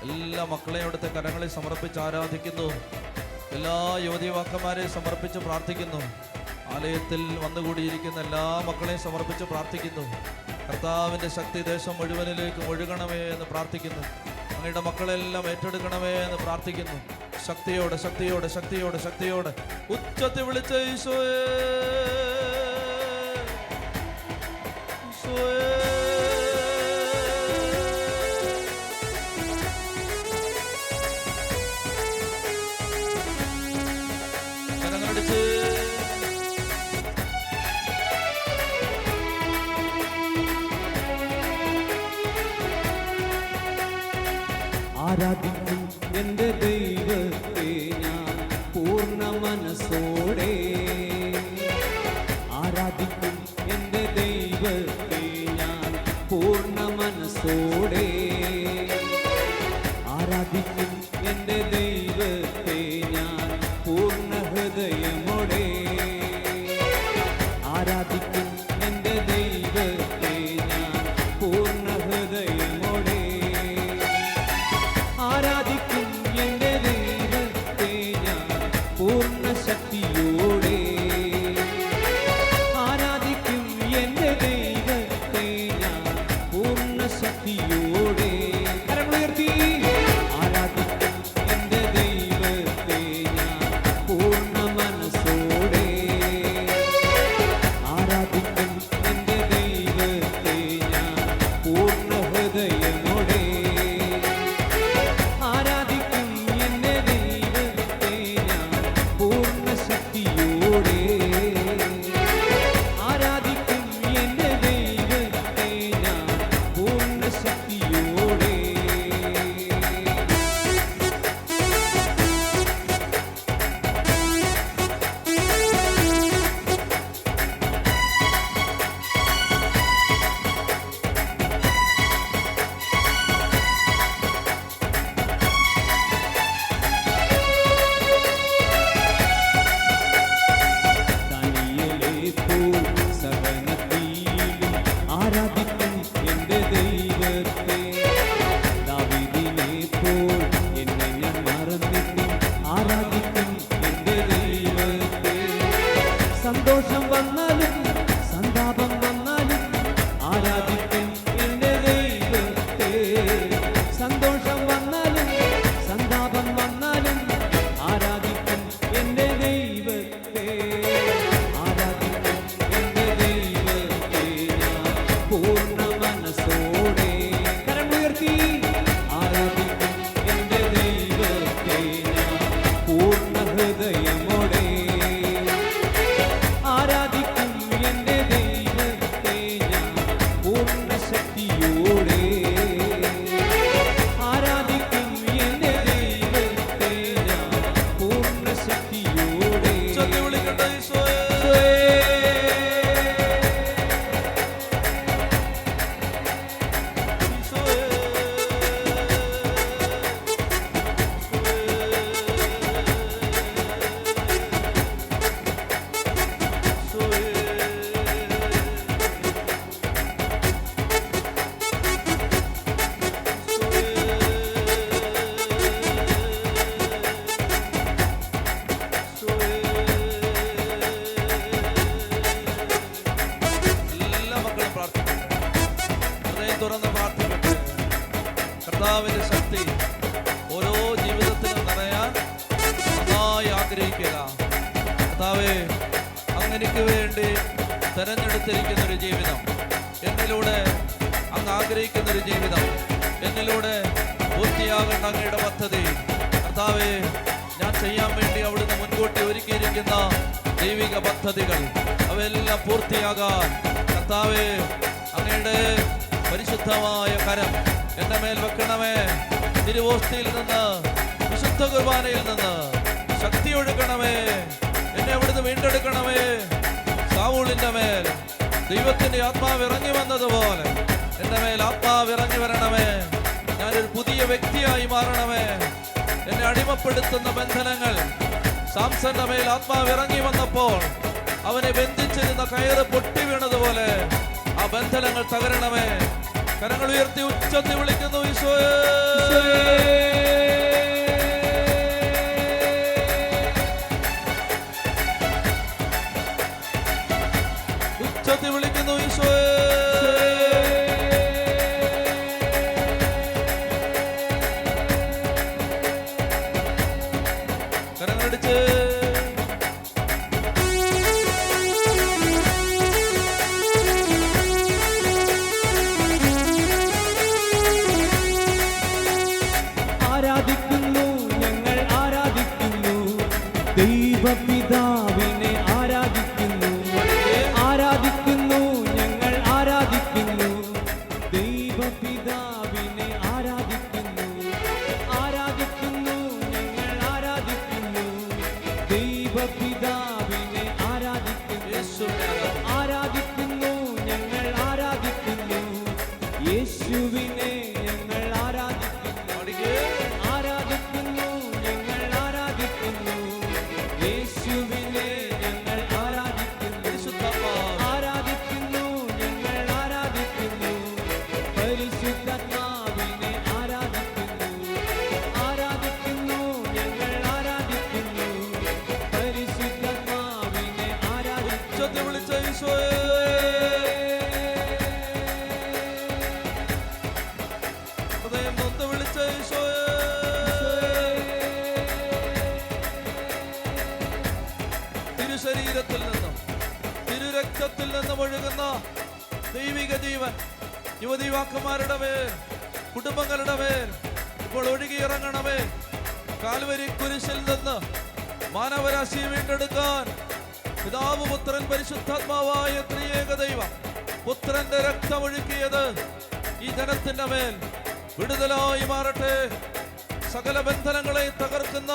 എല്ലാ മക്കളെയും അവിടുത്തെ കരങ്ങളിൽ സമർപ്പിച്ച് ആരാധിക്കുന്നു. എല്ലാ യുവതിവാക്കന്മാരെയും സമർപ്പിച്ച് പ്രാർത്ഥിക്കുന്നു. ആലയത്തിൽ വന്നുകൂടിയിരിക്കുന്ന എല്ലാ മക്കളെയും സമർപ്പിച്ച് പ്രാർത്ഥിക്കുന്നു. കർത്താവിൻ്റെ ശക്തി ദേശം മുഴുവനിലേക്ക് ഒഴുകണമേ എന്ന് പ്രാർത്ഥിക്കുന്നു. അങ്ങയുടെ മക്കളെല്ലാം ഏറ്റെടുക്കണമേ എന്ന് പ്രാർത്ഥിക്കുന്നു. ശക്തിയോടെ ശക്തിയോടെ ശക്തിയോടെ ശക്തിയോടെ ഉച്ചത്തിൽ വിളിച്ച ഈശോയേ, ഈശോയേ. കരങ്ങളടിച്ച് ആരാധിക്കും എൻ്റെ ദൈവത്തെ ഞാൻ പൂർണ്ണ മനസ്സോടെ. ആരാധിക്കും എൻ്റെ ദൈവത്തെ ഞാൻ പൂർണ്ണ മനസ്സോടെ. ആരാധിക്കും എൻ്റെ ദൈവത്തെ ഞാൻ പൂർണ്ണ ഹൃദയമോടെ. ആരാധിക്കും എൻ്റെ ദൈവത്തെ ഞാൻ പൂർണ്ണ ഹൃദയമോടെ. ആരാധിക്കും എൻ്റെ ദൈവത്തെ ഞാൻ പൂർണ്ണ ശക്തിയോടെ. ആരാധിക്കും എൻ്റെ ദൈവത്തെ ഞാൻ പൂർണ്ണ ശക്തിയോടെ. കരമുയർത്തി ആരാധിക്കും എൻ്റെ ദൈവത്തെ ഞാൻ പൂർണ്ണ മനസ്സോടെ. ആരാധിക്കും എൻ്റെ ദൈവത്തെ ഞാൻ പൂർണ്ണ ഹൃദയമോടെ. ആരാധിക്കും എൻ്റെ ദൈവത്തെ ഞാൻ പൂർണ്ണ ശക്തിയോടെ. ആരാധിക്കും എൻ്റെ ദൈവത്തെ ഞാൻ പൂർണ്ണ ശക്തിയോടെ. ദാനിയേലേപ്പോൽ സഹനത്തിലും ആരാധിക്കും എൻ്റെ ദൈവത്തെ. ദാവീദിനെപ്പോൽ എന്നെ ഞാൻ മറന്നിട്ടും ആരാധിക്കും എൻ്റെ ദൈവത്തെ. സന്തോഷം വന്നാലും സന്താപം വന്നാലും ആരാധിക്കും എൻ്റെ ദൈവത്തെ. സന്തോഷം വന്നാലും സന്താപം വന്നാലും ആരാധിക്കും എൻ്റെ ദൈവത്തെ. ആരാധിക്കും എൻ്റെ ദൈവത്തെ ഞാൻ പൂർണ്ണ മനസ്സോടെ. കരമുയർത്തി ആരാധിക്കും എൻ്റെ ദൈവത്തെ ഞാൻ പൂർണ്ണ ഹൃദയമോടെ. ആരാധിക്കും എൻ്റെ ദൈവത്തെ ഞാൻ പൂർണ്ണ ശക്തിയോടെ. ആരാധിക്കും എൻ്റെ ദൈവത്തെ ഞാൻ പൂർണ്ണ ശക്തിയോടെ. ഉച്ചത്തിൽ വിളിക്കട്ടെ ഈശോയേ. എല്ലാ മക്കളും പ്രാർത്ഥിക്കട്ടെ. ഹൃദയം തുറന്ന് പ്രാർത്ഥിക്കട്ടെ. കർത്താവിന്റെ ശക്തി ഓരോ ജീവിതത്തിലും നിറയാൻ നന്നായി ആഗ്രഹിക്കുക. കർത്താവേ, അങ്ങനെക്ക് വേണ്ടി തെരഞ്ഞെടുത്തിരിക്കുന്ന ഒരു ജീവിതം, എന്നിലൂടെ അങ്ങ് ആഗ്രഹിക്കുന്ന ഒരു ജീവിതം, എന്നിലൂടെ പൂർത്തിയാകേണ്ട അങ്ങയുടെ പദ്ധതി കർത്താവേ, ഞാൻ ചെയ്യാൻ വേണ്ടി അവിടുന്ന് മുൻകൂട്ടി ഒരുക്കിയിരിക്കുന്ന ദൈവിക പദ്ധതികൾ അവയെല്ലാം പൂർത്തിയാകാൻ കർത്താവേ, അങ്ങയുടെ പരിശുദ്ധമായ കരം എൻ്റെ മേൽ വെക്കണമേ. തിരുവോസ്തിയിൽ നിന്ന്, വിശുദ്ധ കുർബാനയിൽ നിന്ന് ശക്തി ഒഴുകണമേ. എന്നെ അവിടുന്ന് വീണ്ടെടുക്കണമേ. സാവൂളിൻ്റെ മേൽ ദൈവത്തിൻ്റെ ആത്മാവ് ഇറങ്ങി വന്നതുപോലെ എൻ്റെ മേൽ ആത്മാവ് ഇറങ്ങി വരണമേ. ഞാനൊരു പുതിയ വ്യക്തിയായി മാറണമേ. എന്നെ അടിമപ്പെടുത്തുന്ന ബന്ധനങ്ങൾ. സാംസന്റെ മേൽ ആത്മാവ് ഇറങ്ങി വന്നപ്പോൾ അവനെ ബന്ധിച്ചിരുന്ന കയറ് പൊട്ടി വീണതുപോലെ ആ ബന്ധനങ്ങൾ തകരണമേ. കരങ്ങൾ ഉയർത്തി ഉച്ചത്തിൽ വിളിക്കുന്നു ഈശോയേ. ഉച്ചത്തിൽ വിളിക്കുന്നു ഈശോയേ. കരങ്ങളടിച്ച് ആരാധിക്കുന്നു, ഞങ്ങൾ ആരാധിക്കുന്നു ദൈവപിതാവിനെ ആരാധിക്കുന്നു. ആരാധിക്കുന്നു, ഞങ്ങൾ ആരാധിക്കുന്നു ദൈവപിതാവിനെ ആരാധിക്കുന്നു. ആരാധിക്കുന്നു, ഞങ്ങൾ ആരാധിക്കുന്നു ദൈവപിതാവിനെ ആരാധിക്കുന്നു. ആരാധിക്കുന്നു, ഞങ്ങൾ ആരാധിക്കുന്നു യേശുവിനെ ഞങ്ങൾ ആരാധിക്കുന്നു. ആരാധിക്കുന്നു, ഞങ്ങൾ ആരാധിക്കുന്നു യേശുവിനെ ഞങ്ങൾ ആരാധിക്കുന്നു. ആരാധിക്കുന്നു, ഞങ്ങൾ ആരാധിക്കുന്നു പരിശുദ്ധാത്മാവിനെ ആരാധിക്കുന്നു. ആരാധിക്കുന്നു, ഞങ്ങൾ ആരാധിക്കുന്നു പരിശുദ്ധാത്മാവിനെ ആരാധിക്കുന്നു. വിളിച്ച ഈശോയേ. ഹൃദയം നൊന്ത് വിളിച്ച ഈശോയേ. തിരുശരീരത്തിൽ നിന്നും തിരുരക്തത്തിൽ നിന്നും ഒഴുകുന്ന ദൈവിക ജീവൻ യുവതിവാക്കന്മാരുടെ മേൽ, കുടുംബങ്ങളുടെ മേൽ ഇപ്പോൾ ഒഴുകിയിറങ്ങണമേ. കാൽവരി കുരിശിൽ നിന്ന് മാനവരാശിയെ വീണ്ടെടുക്കാൻ പിതാവ്, പുത്രൻ, പരിശുദ്ധാത്മാവായ ത്രിയേക ദൈവം പുത്രന്റെ രക്തമൊഴുക്കിയത് ഈ ജനത്തിന്റെ മേൽ വിടുതലായി മാറട്ടെ. സകല ബന്ധനങ്ങളെ തകർക്കുന്ന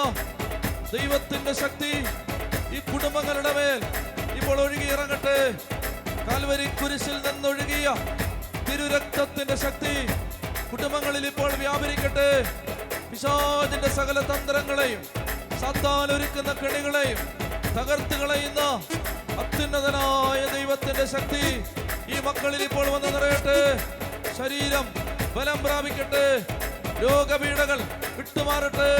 ദൈവത്തിന്റെ ശക്തി ഈ കുടുംബങ്ങളുടെ മേൽ ഇപ്പോൾ ഒഴുകിയിറങ്ങട്ടെ. കാൽവരി കുരിശിൽ നിന്നൊഴുകിയ തിരുരക്തത്തിന്റെ ശക്തി കുടുംബങ്ങളിൽ ഇപ്പോൾ വ്യാപരിക്കട്ടെ. പിശാചിന്റെ സകല തന്ത്രങ്ങളെയും സാത്താൻ ഒരുക്കുന്ന കെണികളെയും തകർത്ത് കളയുന്ന അത്യുന്നതനായ ദൈവത്തിന്റെ ശക്തി ഈ മക്കളിൽ ഇപ്പോൾ വന്ന് നിറയട്ടെ. ശരീരം ബലം പ്രാപിക്കട്ടെ. രോഗപീഠകൾ വിട്ടുമാറട്ടെ.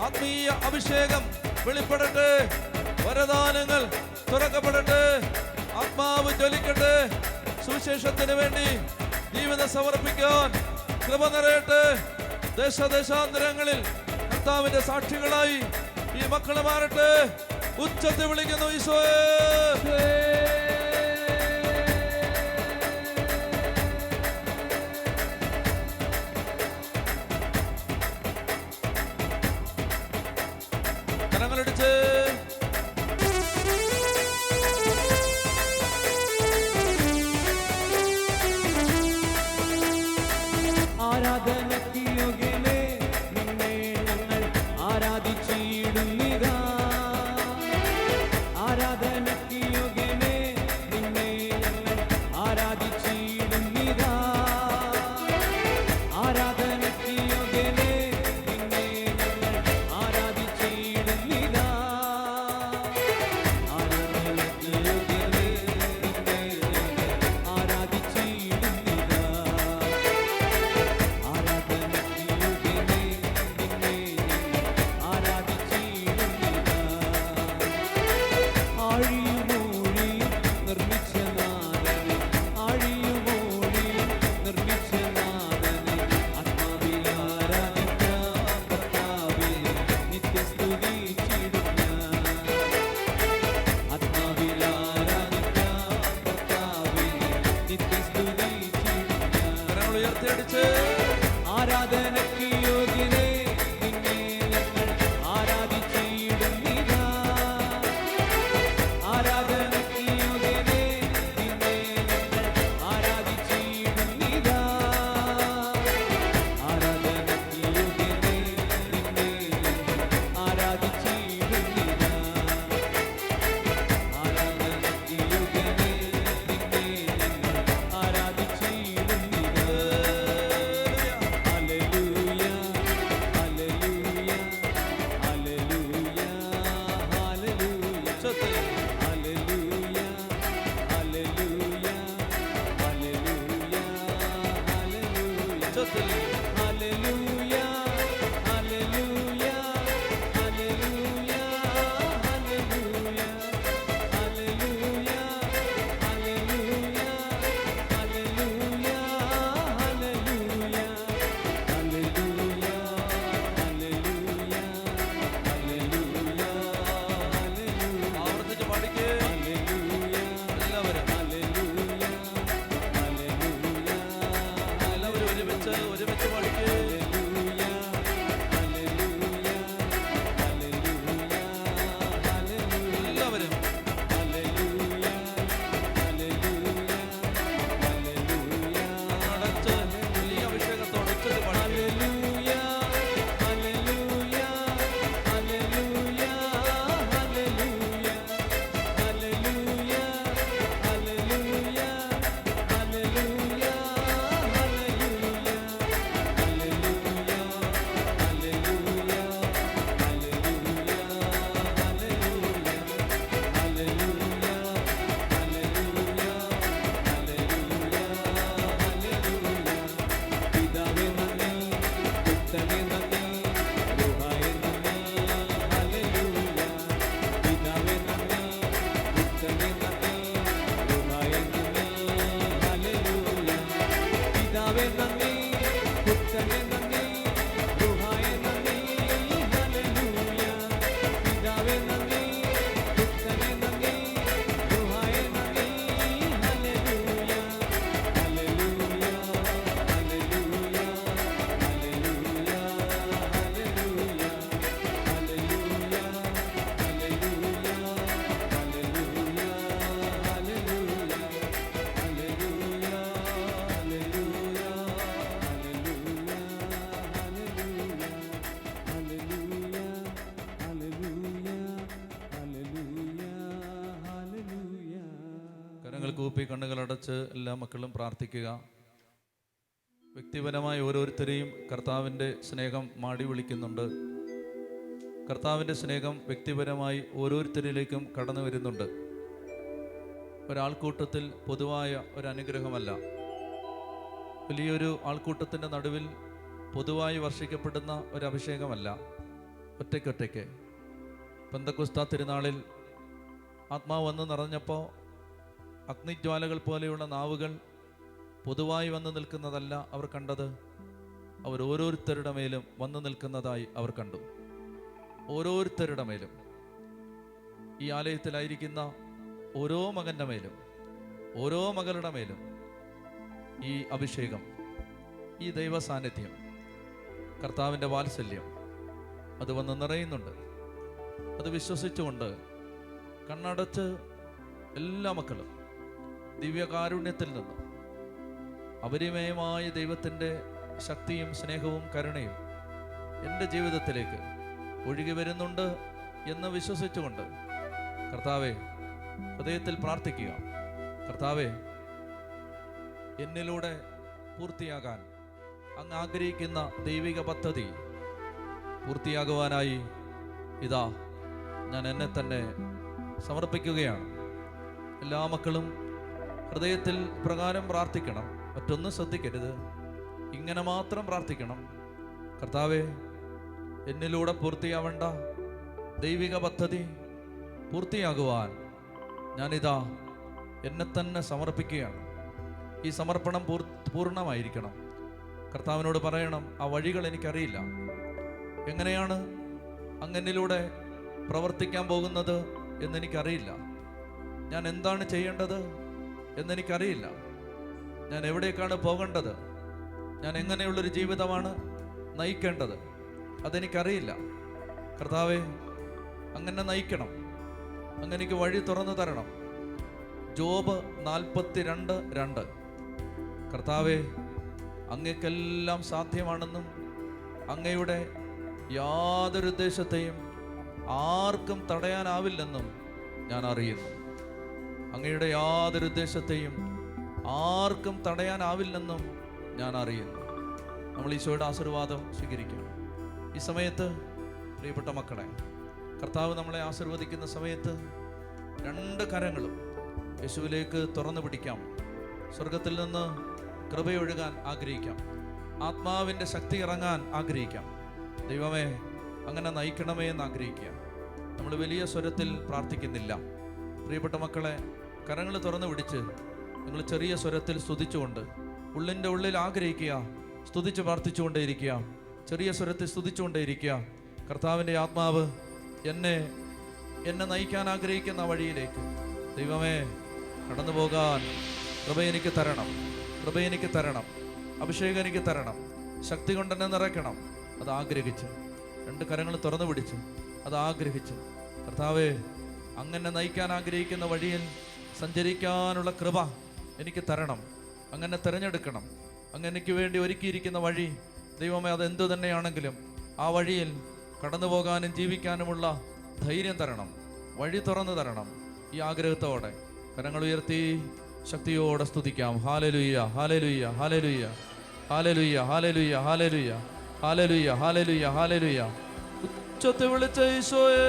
ആത്മീയ അഭിഷേകം വെളിപ്പെടട്ടെ. വരദാനങ്ങൾ തുറക്കപ്പെടട്ടെ. ആത്മാവ് ജ്വലിക്കട്ടെ. സുവിശേഷത്തിന് വേണ്ടി ജീവിതം സമർപ്പിക്കാൻ കൃപ നിറയട്ടെ. ദേശദേശാന്തരങ്ങളിൽ കർത്താവിന്റെ സാക്ഷികളായി ഈ മക്കളെ മാറട്ടെ. ഉച്ചത്തിൽ വിളിക്കുന്നു ഈശോയേ. കരങ്ങളടിച്ച് ആരാധനയ്ക്ക് യോഗ്യനേ നിന്നെ ഞങ്ങൾ ആരാധിച്ചിടുന്നിതാ. ആരാധനയ്ക്ക് യോഗ്യനേ നിന്നെ ഞങ്ങൾ ആരാധിച്ചിടുന്നിതാ. ആരാധനയ്ക്ക് യോഗ്യനേ നിന്നെ ഞങ്ങൾ ആരാധിച്ചിടുന്നിതാ. ആരാധനയ്ക്ക് യോഗ്യനേ നിന്നെ ഞങ്ങൾ ആരാധിച്ചിടുന്നിതാ. ആരാധനയ്ക്ക് യോഗ്യനേ നിന്നെ ഞങ്ങൾ ആരാധിച്ചിടുന്നിതാ. ആരാധനയ്ക്ക് യോഗ്യനേ നിന്നെ ഞങ്ങൾ ആരാധിച്ചിടുന്നിതാ. ആരാധനയ്ക്ക് യോഗ്യനേ നിന്നെ ഞങ്ങൾ ആരാധിച്ചിടുന്നിതാ. ആരാധനയ്ക്ക് യോഗ്യനേ നിന്നെ ഞങ്ങൾ ആരാധിച്ചിടുന്നിതാ. ഹല്ലേലൂയ ഉച്ചത്തിൽ ഹല്ലേലൂയ ഹല്ലേലൂയ ഹല്ലേലൂയ ഹല്ലേലൂയ ഹല്ലേലൂയ ഹല്ലേലൂയ ഹല്ലേലൂയ ഹല്ലേലൂയ ഹല്ലേലൂയ ഹല്ലേലൂയ ഹല്ലേലൂയ ആവർത്തിച്ച് പാടിക്കേ എല്ലാവരും എല്ലാവരും ഒരുമിച്ച് പാടിക്കേ. എല്ലാവരും അടച്ച് ഈ അഭിഷേകത്തോട് ഉച്ചത്തിൽ പാടിക്കേ. പിതാവേ നന്ദി, പുത്രനേ നന്ദി, റുഹായേ നന്ദി, ഹല്ലേലൂയ. പിതാവേ നന്ദി, പുത്രനേ നന്ദി, റുഹായേ നന്ദി, ഹല്ലേലൂയ. പിതാവേ നന്ദി, പുത്രനേ നന്ദി, റുഹായേ നന്ദി, ഹല്ലേലൂയ. പിതാവേ നന്ദി, പുത്രനേ നന്ദി, റുഹായേ നന്ദി, ഹല്ലേലൂയ. ഹല്ലേലൂയ ഹല്ലേലൂയ ഹല്ലേലൂയ ഹല്ലേലൂയ ഹല്ലേലൂയ ഹല്ലേലൂയ ഹല്ലേലൂയ ഹല്ലേലൂയ ഹല്ലേലൂയ ഹല്ലേലൂയ കരങ്ങൾ കൂപ്പി കണ്ണുകളടച്ച് എല്ലാ മക്കളും പ്രാർത്ഥിക്കുക. വ്യക്തിപരമായി ഓരോരുത്തരെയും കർത്താവിൻ്റെ സ്നേഹം മാടി വിളിക്കുന്നുണ്ട്. കർത്താവിൻ്റെ സ്നേഹം വ്യക്തിപരമായി ഓരോരുത്തരിലേക്കും കടന്നു വരുന്നുണ്ട്. ഒരാൾക്കൂട്ടത്തിൽ പൊതുവായ ഒരു അനുഗ്രഹമല്ല, വലിയൊരു ആൾക്കൂട്ടത്തിൻ്റെ നടുവിൽ പൊതുവായി വർഷിക്കപ്പെടുന്ന ഒരു അഭിഷേകമല്ല, ഒറ്റയ്ക്കൊറ്റയ്ക്ക്. പെന്തക്കോസ്താ തിരുനാളിൽ ആത്മാവ് വന്ന് നിറഞ്ഞപ്പോൾ അഗ്നിജ്വാലകൾ പോലെയുള്ള നാവുകൾ പൊതുവായി വന്നു നിൽക്കുന്നതല്ല അവർ കണ്ടത്, അവർ ഓരോരുത്തരുടെ മേലും വന്നു നിൽക്കുന്നതായി അവർ കണ്ടു. ഓരോരുത്തരുടെ മേലും, ഈ ആലയത്തിലായിരിക്കുന്ന ഓരോ മകൻ്റെ മേലും, ഓരോ മകളുടെ മേലും ഈ അഭിഷേകം, ഈ ദൈവ സാന്നിധ്യം, കർത്താവിൻ്റെ വാത്സല്യം അത് വന്ന് നിറയുന്നുണ്ട്. അത് വിശ്വസിച്ചുകൊണ്ട് കണ്ണടച്ച് എല്ലാ മക്കളും ദിവ്യകാരുണ്യത്തിൽ നിന്ന് അപരിമയമായ ദൈവത്തിൻ്റെ ശക്തിയും സ്നേഹവും കരുണയും എൻ്റെ ജീവിതത്തിലേക്ക് ഒഴുകി വരുന്നുണ്ട് എന്ന് വിശ്വസിച്ചുകൊണ്ട് കർത്താവെ ഹൃദയത്തിൽ പ്രാർത്ഥിക്കുക. കർത്താവെ, എന്നിലൂടെ പൂർത്തിയാകാൻ അങ്ങ് ആഗ്രഹിക്കുന്ന ദൈവിക പദ്ധതി പൂർത്തിയാകുവാനായി ഇതാ ഞാൻ എന്നെ തന്നെ സമർപ്പിക്കുകയാണ്. എല്ലാ മക്കളും ഹൃദയത്തിൽ പ്രകാരം പ്രാർത്ഥിക്കണം. മറ്റൊന്നും ശ്രദ്ധിക്കരുത്, ഇങ്ങനെ മാത്രം പ്രാർത്ഥിക്കണം. കർത്താവെ, എന്നിലൂടെ പൂർത്തിയാവേണ്ട ദൈവിക പദ്ധതി പൂർത്തിയാകുവാൻ ഞാനിതാ എന്നെ തന്നെ സമർപ്പിക്കുകയാണ്. ഈ സമർപ്പണം പൂർണ്ണമായിരിക്കണം. കർത്താവിനോട് പറയണം, ആ വഴികൾ എനിക്കറിയില്ല, എങ്ങനെയാണ് അങ്ങനിലൂടെ പ്രവർത്തിക്കാൻ പോകുന്നത് എന്നെനിക്കറിയില്ല, ഞാൻ എന്താണ് ചെയ്യേണ്ടത് എന്നെനിക്കറിയില്ല, ഞാൻ എവിടേക്കാണ് പോകേണ്ടത്, ഞാൻ എങ്ങനെയുള്ളൊരു ജീവിതമാണ് നയിക്കേണ്ടത് അതെനിക്കറിയില്ല. കർത്താവെ, അങ്ങനെ നയിക്കണം, അങ്ങനെനിക്ക് വഴി തുറന്നു തരണം. ജോബ് 42:2. കർത്താവെ, അങ്ങേക്കെല്ലാം സാധ്യമാണെന്നും അങ്ങയുടെ യാതൊരു ഉദ്ദേശത്തെയും ആർക്കും തടയാനാവില്ലെന്നും ഞാൻ അറിയുന്നു. അങ്ങയുടെ യാതൊരു ഉദ്ദേശത്തെയും ആർക്കും തടയാനാവില്ലെന്നും ഞാൻ അറിയുന്നു. നമ്മൾ ഈശോയുടെ ആശീർവാദം സ്വീകരിക്കണം. ഈ സമയത്ത് പ്രിയപ്പെട്ട മക്കളെ, കർത്താവ് നമ്മളെ ആശീർവദിക്കുന്ന സമയത്ത് രണ്ട് കരങ്ങളും യേശുവിലേക്ക് തുറന്നു പിടിക്കാം. സ്വർഗത്തിൽ നിന്ന് കൃപയൊഴുകാൻ ആഗ്രഹിക്കാം. ആത്മാവിൻ്റെ ശക്തി ഇറങ്ങാൻ ആഗ്രഹിക്കാം. ദൈവമേ അങ്ങനെ നയിക്കണമേ എന്ന് ആഗ്രഹിക്കുക. നമ്മൾ വലിയ സ്വരത്തിൽ പ്രാർത്ഥിക്കുന്നില്ല. പ്രിയപ്പെട്ട മക്കളെ, കരങ്ങൾ തുറന്നു പിടിച്ച് നിങ്ങൾ ചെറിയ സ്വരത്തിൽ സ്തുതിച്ചുകൊണ്ട് ഉള്ളിൻ്റെ ഉള്ളിൽ ആഗ്രഹിക്കുക, സ്തുതിച്ച് പ്രാർത്ഥിച്ചുകൊണ്ടേയിരിക്കുക, ചെറിയ സ്വരത്തിൽ സ്തുതിച്ചുകൊണ്ടേയിരിക്കുക. കർത്താവിൻ്റെ ആത്മാവ് എന്നെ നയിക്കാൻ ആഗ്രഹിക്കുന്ന വഴിയിലേക്ക് ദൈവമേ കടന്നു പോകാൻ കൃപ എനിക്ക് തരണം, കൃപ എനിക്ക് തരണം, അഭിഷേകം എനിക്ക് തരണം, ശക്തി കൊണ്ടെന്നെ നിറയ്ക്കണം. അത് ആഗ്രഹിച്ച് രണ്ട് കരങ്ങൾ തുറന്നു പിടിച്ച് അത് ആഗ്രഹിച്ച് കർത്താവേ അങ്ങനെ നയിക്കാൻ ആഗ്രഹിക്കുന്ന വഴിയിൽ സഞ്ചരിക്കാനുള്ള കൃപ എനിക്ക് തരണം, അങ്ങനെ തിരഞ്ഞെടുക്കണം. അങ്ങനെ എനിക്ക് വേണ്ടി ഒരുക്കിയിരിക്കുന്ന വഴി ദൈവമേ അതെന്തു തന്നെയാണെങ്കിലും ആ വഴിയിൽ കടന്നു പോകാനും ജീവിക്കാനുമുള്ള ധൈര്യം തരണം, വഴി തുറന്നു തരണം. ഈ ആഗ്രഹത്തോടെ കരങ്ങൾ ഉയർത്തി ശക്തിയോടെ സ്തുതിക്കാം. ഹല്ലേലൂയ, ഹല്ലേലൂയ, ഹല്ലേലൂയ, ഹല്ലേലൂയ, ഹല്ലേലൂയ, ഹല്ലേലൂയ, ഹല്ലേലൂയ, ഹല്ലേലൂയ, ഹല്ലേലൂയ. ഉച്ചത്തിൽ വിളിച്ച ഈശോയേ